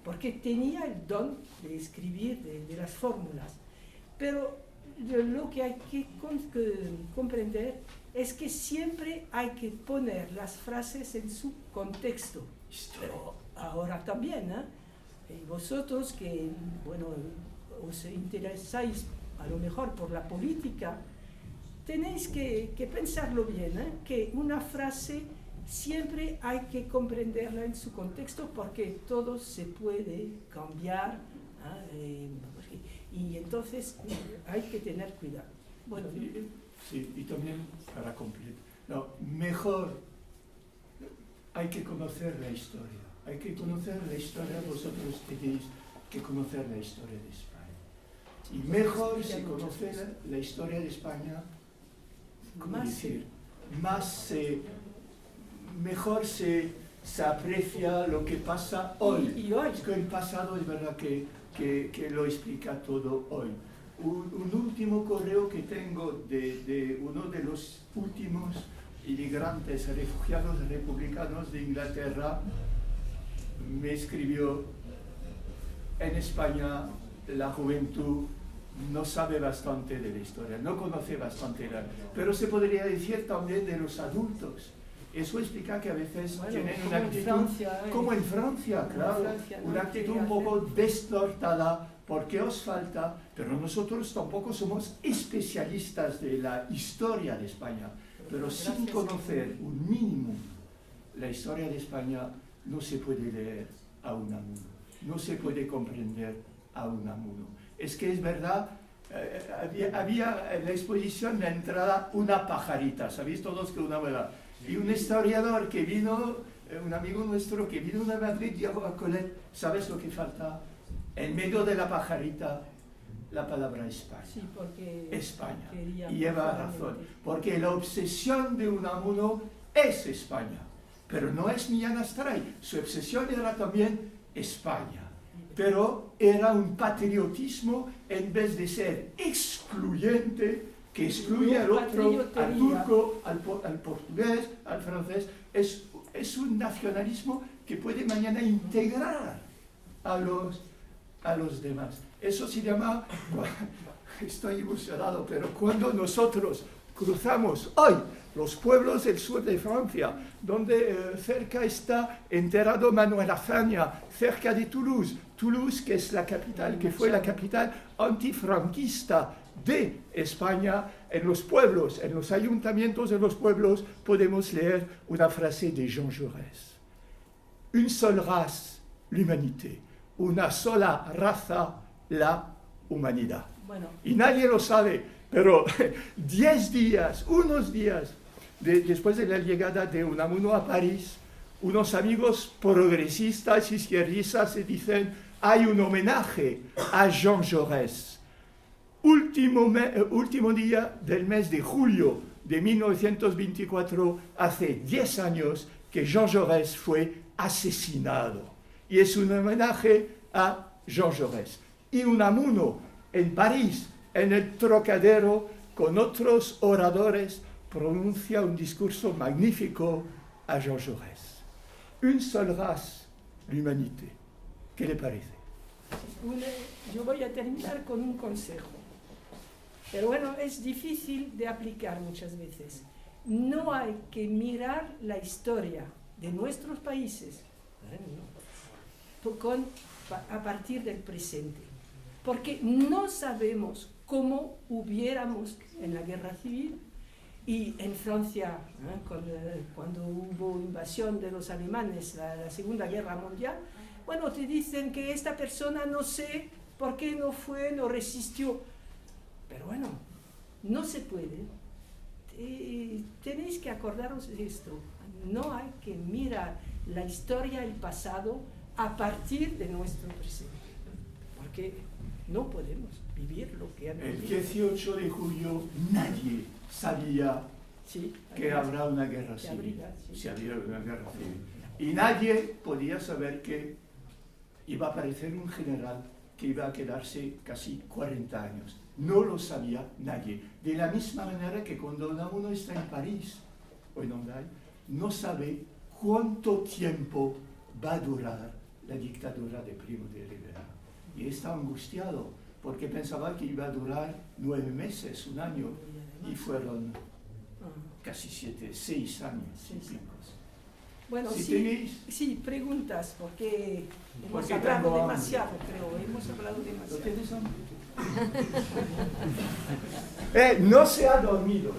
porque tenía el don de escribir, de las fórmulas. Pero lo que hay que comprender es que siempre hay que poner las frases en su contexto. Pero ahora también, y vosotros que, bueno, os interesáis a lo mejor por la política, tenéis que pensarlo bien, que una frase siempre hay que comprenderla en su contexto, porque todo se puede cambiar, y entonces hay que tener cuidado. Bueno, Sí, y también para completar, mejor hay que conocer la historia. Hay que conocer la historia, vosotros tenéis que conocer la historia de España. Y mejor se conoce la historia de España, mejor se aprecia lo que pasa hoy. Y hoy. Es que el pasado es verdad que lo explica todo hoy. Un último correo que tengo de uno de los últimos inmigrantes, refugiados republicanos de Inglaterra, me escribió: en España la juventud no sabe bastante de la historia, no conoce bastante pero se podría decir también de los adultos. Eso explica que a veces tienen una actitud, como en Francia, claro, una actitud un poco destortada, porque os falta, pero nosotros tampoco somos especialistas de la historia de España, pero sin conocer un mínimo la historia de España no se puede leer a unamuno, no se puede comprender a unamuno. Es que es verdad, había en la exposición de entrada una pajarita, ¿sabéis todos que una abuela? Y un historiador que vino, un amigo nuestro que vino de Madrid, dijo a Colette: ¿sabes lo que falta? En medio de la pajarita, la palabra España. Sí, porque España. Y lleva razón, porque la obsesión de Unamuno es España, pero no es Millán Astray. Su obsesión era también España, pero era un patriotismo en vez de ser excluyente, que excluye al otro, al turco, al portugués, al francés. Es un nacionalismo que puede mañana integrar a los demás. Eso se llama, estoy emocionado, pero cuando nosotros cruzamos hoy los pueblos del sur de Francia, donde cerca está enterrado Manuel Azaña, cerca de Toulouse, que es la capital, que fue la capital antifranquista de España, en los pueblos, en los ayuntamientos de los pueblos, podemos leer una frase de Jean Jaurès: une seule race, l'humanité, una sola raza, la humanidad. Bueno. Y nadie lo sabe, pero 10 días, unos días después de la llegada de Unamuno a París, unos amigos progresistas y izquierdistas se dicen: hay un homenaje a Jean Jaurès. Último día del mes de julio de 1924, hace 10 años que Jean Jaurès fue asesinado. Y es un homenaje a Jean Jaurès. Y Unamuno, en París, en el Trocadero, con otros oradores, pronuncia un discurso magnífico a Jean Jaurès. Une seule race, l'humanité. ¿Qué le parece? Yo voy a terminar con un consejo. Pero bueno, es difícil de aplicar muchas veces. No hay que mirar la historia de nuestros países a partir del presente, porque no sabemos cómo hubiéramos en la guerra civil y en Francia, cuando hubo invasión de los alemanes, la Segunda Guerra Mundial. Bueno, te dicen que esta persona no sé por qué no fue, no resistió. Pero bueno, no se puede. Tenéis que acordaros de esto. No hay que mirar la historia, el pasado, a partir de nuestro presente. Porque no podemos vivir lo que han vivido. El 18 de julio nadie sabía que habrá una guerra civil. Si habría una guerra civil. Y nadie podía saber que iba a aparecer un general que iba a quedarse casi 40 años. No lo sabía nadie. De la misma manera que cuando uno está en París o en Honday, no sabe cuánto tiempo va a durar la dictadura de Primo de Rivera. Y está angustiado porque pensaba que iba a durar 9 meses, un año, y fueron casi 6 años. Bueno, sí, preguntas, porque hemos hablado demasiado, creo. Hemos hablado demasiado. No se ha dormido.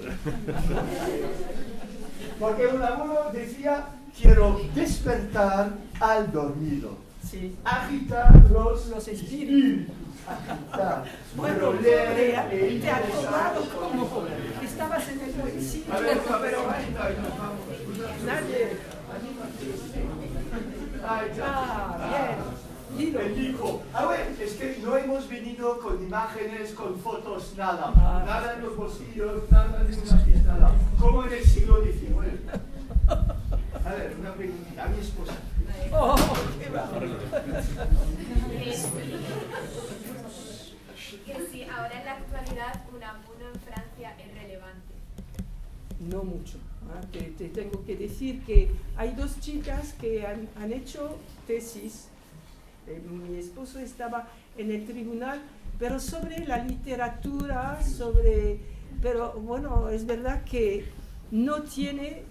Porque Unamuno decía: quiero despertar al dormido. Sí. Agitar los espíritus. Agitar. Bueno, te ha tomado como estabas en el buen sitio, pero nadie. Bien. Él dijo: es que no hemos venido con imágenes, con fotos, nada. Nada en los bolsillos, nada en una pistola. Como en el siglo XIX. A ver, una pregunta a mi esposa. ¡Oh, qué barbaridad! Que si ahora en la actualidad Unamuno en Francia es relevante. No mucho. te tengo que decir que hay dos chicas que han hecho tesis. Mi esposo estaba en el tribunal, pero sobre la literatura, pero bueno, es verdad que no tiene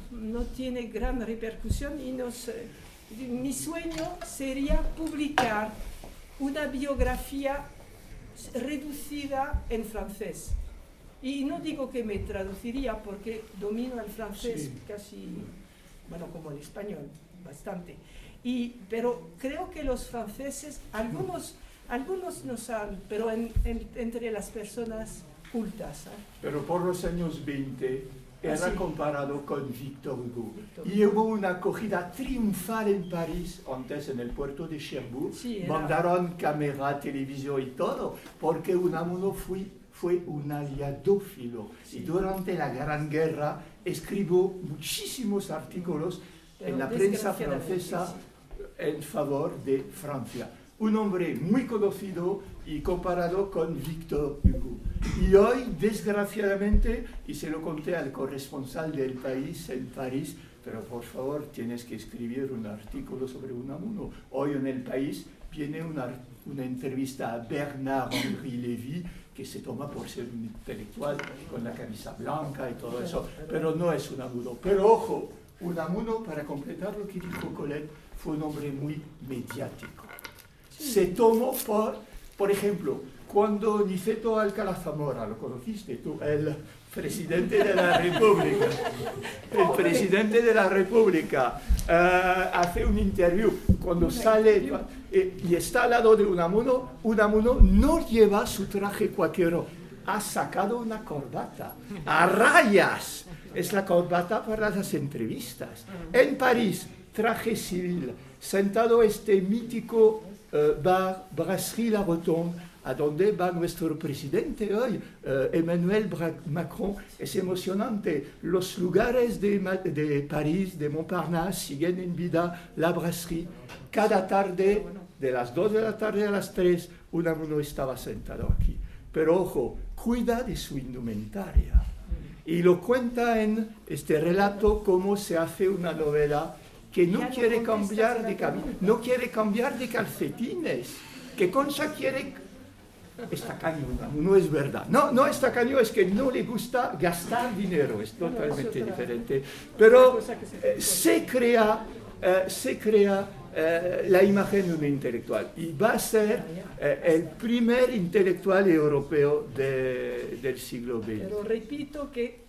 gran repercusión y mi sueño sería publicar una biografía reducida en francés. Y no digo que me traduciría porque domino el francés casi, bueno, como el español, bastante. Pero creo que los franceses, algunos no saben, pero entre las personas cultas. Pero por los años 20 era comparado con Victor Hugo. Y hubo una acogida triunfal en París, antes en el puerto de Cherbourg. Mandaron cámara, televisión y todo, porque Unamuno fue un aliadófilo. Y durante la Gran Guerra escribió muchísimos artículos en la prensa francesa en favor de Francia. Un hombre muy conocido y comparado con Victor Hugo. Y hoy, desgraciadamente, y se lo conté al corresponsal del País en París, pero por favor tienes que escribir un artículo sobre Unamuno. Hoy en el País viene una entrevista a Bernard-Henri Lévy, que se toma por ser un intelectual con la camisa blanca y todo eso, pero no es Unamuno. Pero ojo, Unamuno, para completar lo que dijo Colette, fue un hombre muy mediático. Se tomó por ejemplo, cuando Niceto Alcalá Zamora, lo conociste tú, el presidente de la República, hace un interview, cuando sale y está al lado de Unamuno no lleva su traje cualquiera, ha sacado una corbata a rayas, es la corbata para las entrevistas. En París, traje civil, sentado este mítico bar Brasserie La Rotonde, a donde va nuestro presidente hoy, Emmanuel Macron. Es emocionante. Los lugares de París, de Montparnasse, siguen en vida la brasserie. Cada tarde, de las 2 de la tarde a las 3, Unamuno estaba sentado aquí. Pero ojo, cuida de su indumentaria. Y lo cuenta en este relato cómo se hace una novela que no quiere cambiar de calcetines, que Concha quiere. Es tacaño, no es verdad. No es tacaño, es que no le gusta gastar dinero, es totalmente diferente. Pero se crea la imagen de un intelectual y va a ser el primer intelectual europeo del siglo XX. Pero repito que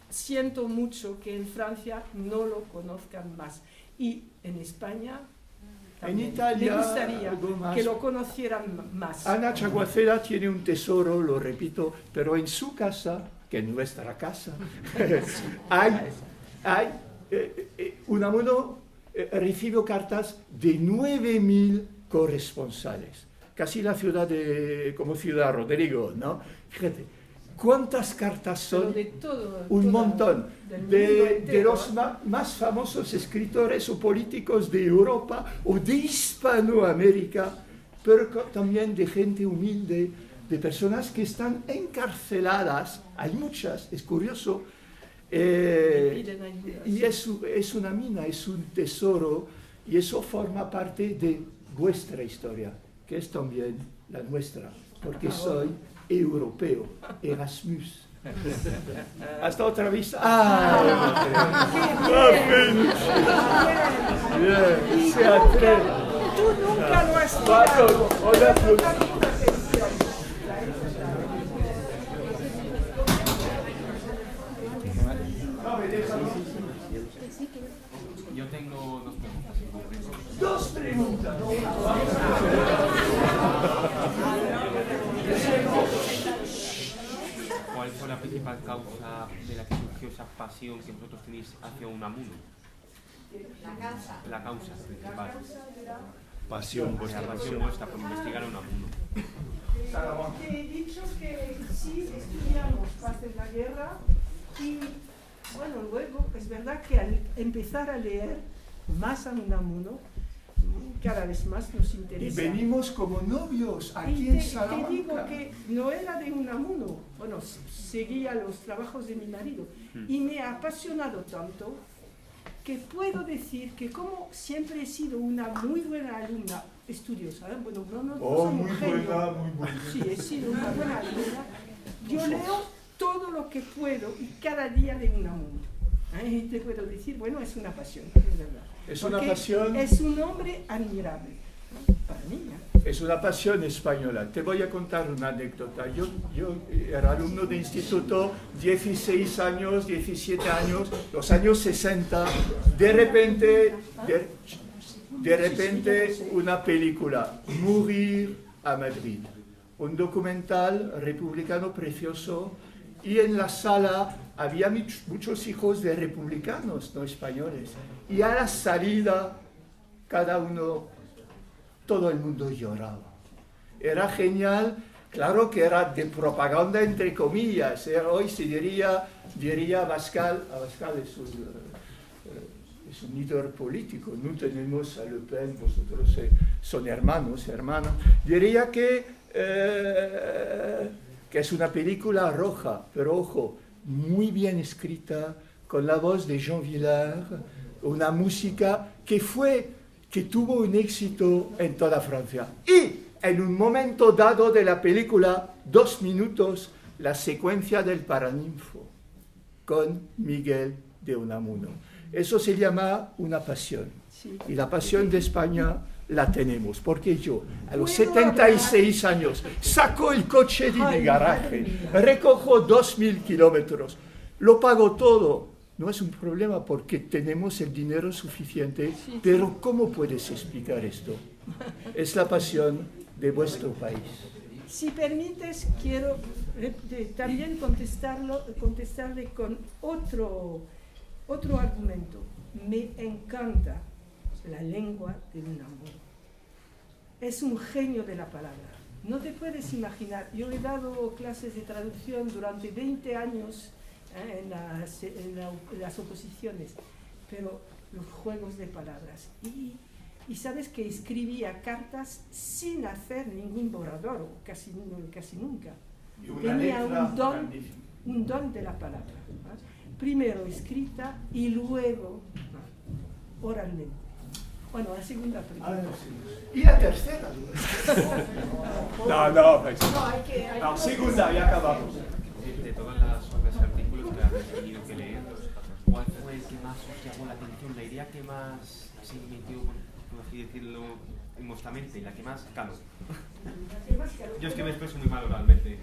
siento mucho que en Francia no lo conozcan más. Y en España también. En Italia, me gustaría que lo conocieran más. Ana Chaguacera tiene un tesoro, lo repito, pero en su casa, que es nuestra casa, Unamuno recibió cartas de 9.000 corresponsales, casi la ciudad como ciudad Rodrigo, ¿no? Fíjate. ¿Cuántas cartas son? De todo, un montón. De los más famosos escritores o políticos de Europa o de Hispanoamérica, pero también de gente humilde, de personas que están encarceladas. Hay muchas, es curioso. Y es una mina, es un tesoro, y eso forma parte de vuestra historia, que es también la nuestra, porque soy europeo, Erasmus. Hasta otra vez. Bien, se atreve. Tú nunca lo has tirado. Yo tengo dos preguntas. Dos preguntas. ¿Cuál fue la principal causa de la que surgió esa pasión que vosotros tenéis hacia Unamuno? La causa principal. Pasión, La pasión vuestra por investigar a Unamuno. He dicho que sí estudiamos paz de la guerra y bueno, luego es verdad que al empezar a leer más a Unamuno cada vez más nos Y interesa. venimos como novios aquí Y en te Salamanca. digo que no era de Unamuno, bueno, seguía los trabajos de mi marido y me ha apasionado tanto que puedo decir que como siempre he sido una muy buena alumna estudiosa, bueno, no soy un genio. muy buena. Sí, he sido una buena alumna. Yo leo todo lo que puedo y cada día de Unamuno. Te puedo decir, bueno, es una pasión, es verdad. Es una Porque pasión. es un hombre admirable, ¿no? Para mí. Es una pasión española. Te voy a contar una anécdota. Yo era alumno de instituto, 16 años, 17 años, los años 60. De repente una película, Morir a Madrid. Un documental republicano precioso. Y en la sala había muchos hijos de republicanos, no españoles. Y a la salida, cada uno, todo el mundo lloraba. Era genial, claro que era de propaganda entre comillas. Hoy se diría Abascal es un líder político, no tenemos a Le Pen, vosotros son hermanas. Diría que es una película roja, pero ojo, muy bien escrita, con la voz de Jean Vilar, una música que tuvo un éxito en toda Francia. Y en un momento dado de la película, 2 minutos, la secuencia del Paraninfo con Miguel de Unamuno. Eso se llama una pasión. Sí. Y la pasión de España la tenemos, porque yo a los ¿Puedo 76 años saco el coche de mi garaje, recojo 2000 kilómetros, lo pago todo. No es un problema porque tenemos el dinero suficiente, pero ¿cómo puedes explicar esto? Es la pasión de vuestro país. Si permites, quiero también contestarle con otro argumento. Me encanta la lengua de Unamuno. Es un genio de la palabra. No te puedes imaginar. Yo he dado clases de traducción durante 20 años en las oposiciones, pero los juegos de palabras. Y sabes que escribía cartas sin hacer ningún borrador, o casi nunca. Tenía un don de la palabra. Primero escrita y luego oralmente. Bueno, la segunda pregunta. Y la tercera. No, hay segunda, ya acabamos. De todas las obras y artículos que habéis tenido que leer, ¿cuál fue el que más os llamó la atención? La idea que más se metió, por así decirlo, inmostamente, la que más caló. Yo es que me expreso muy mal oralmente.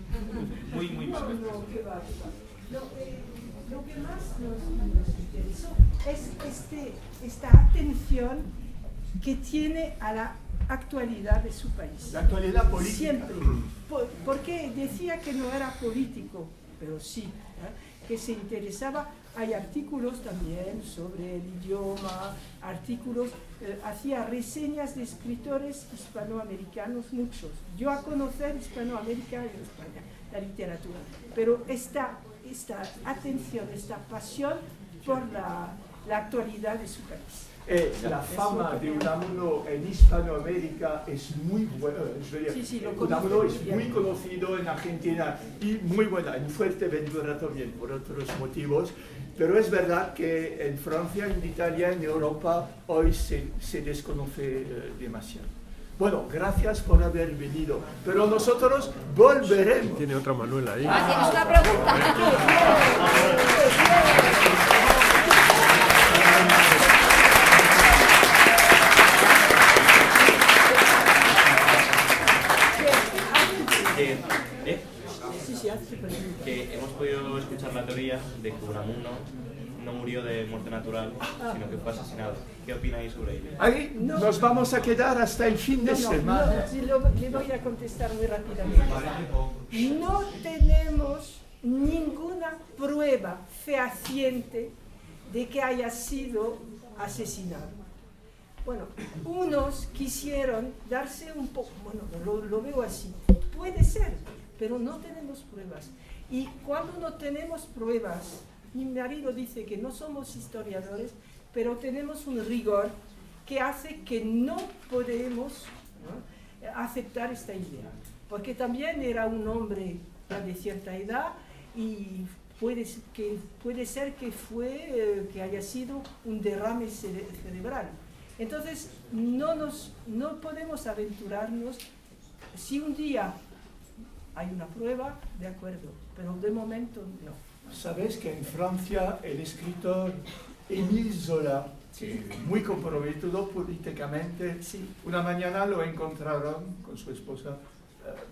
Muy mal. Lo que más nos interesó es esta atención que tiene a la actualidad de su país. La actualidad política. Siempre. Porque decía que no era político, pero sí, que se interesaba. Hay artículos también sobre el idioma, hacía reseñas de escritores hispanoamericanos, muchos. Yo a conocer Hispanoamérica y España, la literatura, pero esta atención, esta pasión por la actualidad de su país. La fama de Unamuno en Hispanoamérica es muy buena. Unamuno es muy conocido en Argentina y muy buena, en Fuerteventura también, por otros motivos. Pero es verdad que en Francia, en Italia, en Europa, hoy se desconoce demasiado. Bueno, gracias por haber venido, pero nosotros volveremos. Tiene otra Manuela ahí. ¿Tienes una pregunta? Que hemos podido escuchar la teoría de que Unamuno no murió de muerte natural, sino que fue asesinado. ¿Qué opináis sobre ello? Ahí nos vamos a quedar hasta el fin de semana. Le voy a contestar muy rápidamente. No tenemos ninguna prueba fehaciente de que haya sido asesinado. Bueno, unos quisieron darse un poco, bueno, lo veo así, puede ser, pero no tenemos pruebas. Y cuando no tenemos pruebas, mi marido dice que no somos historiadores, pero tenemos un rigor que hace que no podemos, ¿no?, aceptar esta idea. Porque también era un hombre ya de cierta edad y puede ser que haya sido un derrame cerebral. Entonces, no podemos aventurarnos. Si un día hay una prueba, de acuerdo, pero de momento no. ¿Sabes que en Francia el escritor Émile Zola, que muy comprometido políticamente, Sí. una mañana lo encontraron con su esposa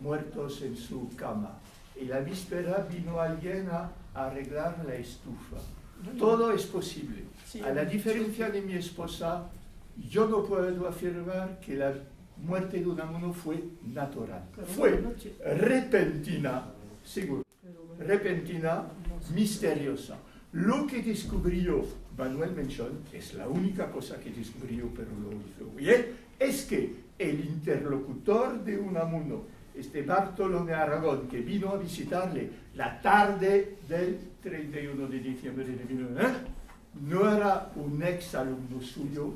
muertos en su cama? Y la víspera vino alguien a arreglar la estufa. Todo es posible. Sí, A la diferencia de mi esposa, yo no puedo afirmar que la muerte de Unamuno fue natural. Pero Fue buenas noches. repentina, seguro. Pero bueno, Repentina, misteriosa. Lo que descubrió Manuel Menchón es la única cosa que descubrió, pero lo hizo bien, es que el interlocutor de Unamuno, Bartolomé Aragón, que vino a visitarle la tarde del 31 de diciembre de 1900, no era un ex alumno suyo,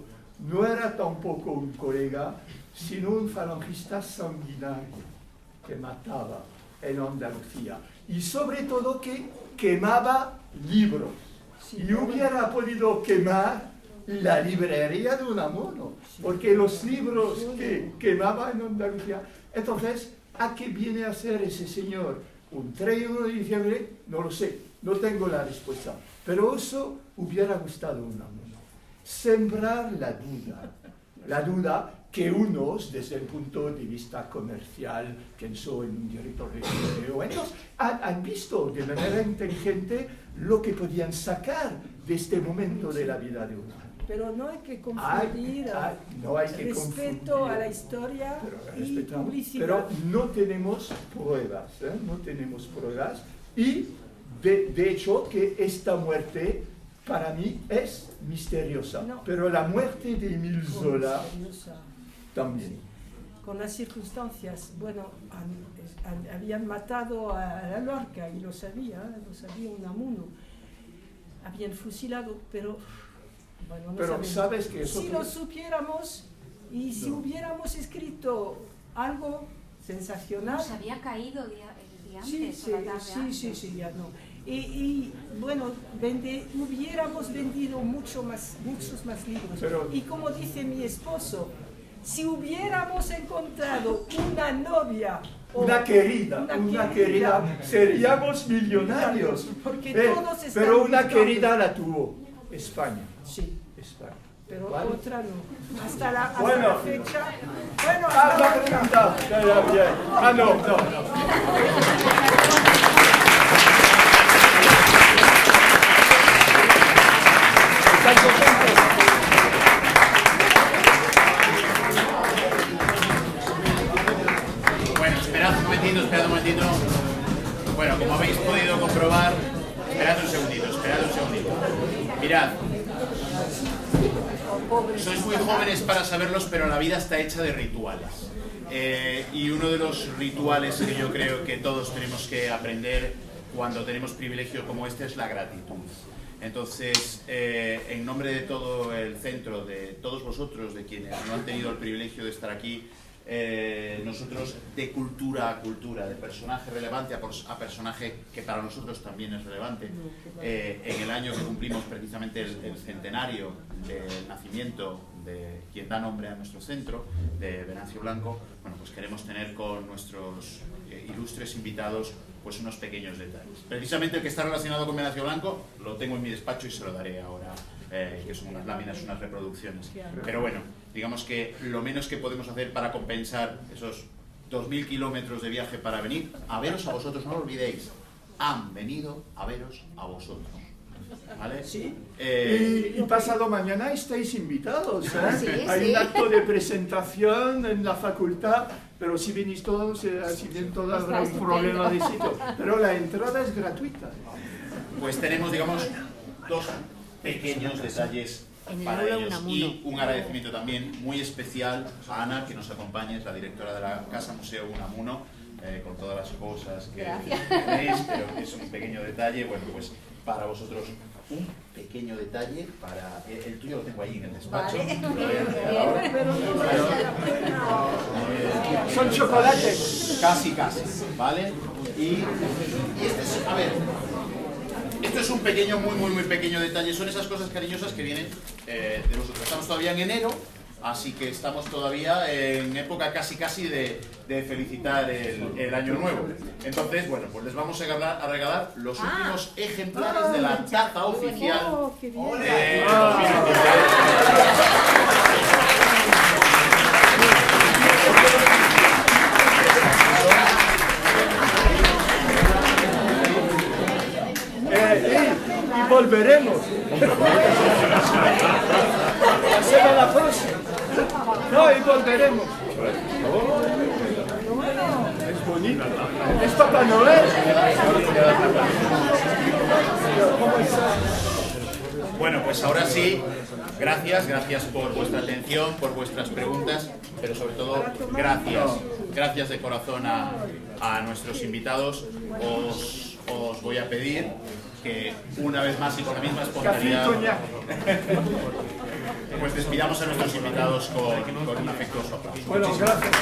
no era tampoco un colega, sino un falangista sanguinario que mataba en Andalucía y sobre todo que quemaba libros. sí, Y hubiera podido quemar la librería de Unamuno, porque los libros que quemaba en Andalucía. Entonces, ¿a qué viene a hacer ese señor un 31 de diciembre? No lo sé, no tengo la respuesta. Pero eso hubiera gustado a Unamuno. Sembrar la duda que unos, desde el punto de vista comercial, pensó en un director de museo, ellos han visto de manera inteligente lo que podían sacar de este momento de la vida de Unamuno. pero no hay que confundir No hay que respeto confundir. a la historia Pero y respetamos, publicidad. pero no tenemos pruebas, no tenemos pruebas. Y de hecho que esta muerte para mí es misteriosa, No. pero la muerte de Émile Zola Misteriosa. también. Con las circunstancias, bueno, habían matado a Lorca y lo sabía Unamuno. Habían fusilado, pero bueno, no Pero sabemos. sabes que eso... Si lo supiéramos y si hubiéramos escrito algo sensacional... Nos había caído el día Sí, antes, sí, o la tarde sí, antes. sí, ya no. Y bueno, hubiéramos vendido muchos más libros. Pero- y como dice mi esposo, si hubiéramos encontrado una novia o Una querida, seríamos millonarios. Porque todos están pero una buscando. querida la tuvo España. Sí, España. pero ¿Vale? otra no. Hasta la Bueno. fecha. Bueno, Ah, hasta la la pregunta. Está bien. Ah, no. ¿Están contentos? Bueno, esperad un momentito. Bueno, como habéis podido comprobar, esperad un segundito. Mirad, sois muy jóvenes para saberlos, pero la vida está hecha de rituales. Y uno de los rituales que yo creo que todos tenemos que aprender cuando tenemos privilegio como este es la gratitud. Entonces, en nombre de todo el centro, de todos vosotros, de quienes no han tenido el privilegio de estar aquí, nosotros de cultura a cultura, de personaje relevante a personaje que para nosotros también es relevante, en el año que cumplimos precisamente el centenario del nacimiento de quien da nombre a nuestro centro, de Venancio Blanco, bueno, pues queremos tener con nuestros ilustres invitados pues unos pequeños detalles. Precisamente el que está relacionado con Venancio Blanco lo tengo en mi despacho y se lo daré ahora, que son unas láminas, unas reproducciones. Pero bueno, digamos que lo menos que podemos hacer para compensar esos 2000 kilómetros de viaje para venir a veros a vosotros, no lo olvidéis, han venido a veros a vosotros. ¿Vale? Sí. Y pasado mañana estáis invitados. Sí, Hay sí. un acto de presentación en la facultad, pero si venís todos, si bien todos habrá un estupendo. problema de sitio. Pero la entrada es gratuita. Pues tenemos, digamos, dos pequeños detalles En el para aula ellos Unamuno. y un agradecimiento también muy especial a Ana, que nos acompaña, es la directora de la Casa Museo Unamuno, con todas las cosas que Gracias. tenéis, pero es un pequeño detalle, bueno, pues para vosotros un pequeño detalle para... El tuyo lo tengo ahí en el despacho. Vale. Pero no merece la pena. Son chocolates. Casi, ¿vale? Y este es, a ver, esto es un pequeño, muy pequeño detalle. Son esas cosas cariñosas que vienen de vosotros. Estamos todavía en enero, así que estamos todavía en época casi de felicitar el año nuevo. Entonces, bueno, pues les vamos a regalar los últimos ejemplares de la taza oficial Oh, qué bien. de 2023. Y volveremos. La semana próxima. No, y volveremos. Es bonito. Es Papá Noel. Bueno, pues ahora sí, gracias por vuestra atención, por vuestras preguntas, pero sobre todo gracias de corazón a nuestros invitados. Os voy a pedir que una vez más y con la misma espontaneidad, pues despidamos a nuestros invitados con un afectuoso aplauso. Bueno, gracias.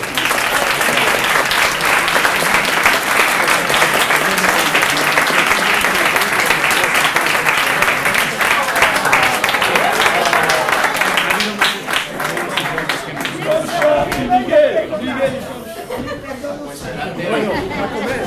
Miguel. Pues adelante. Bueno, a comer.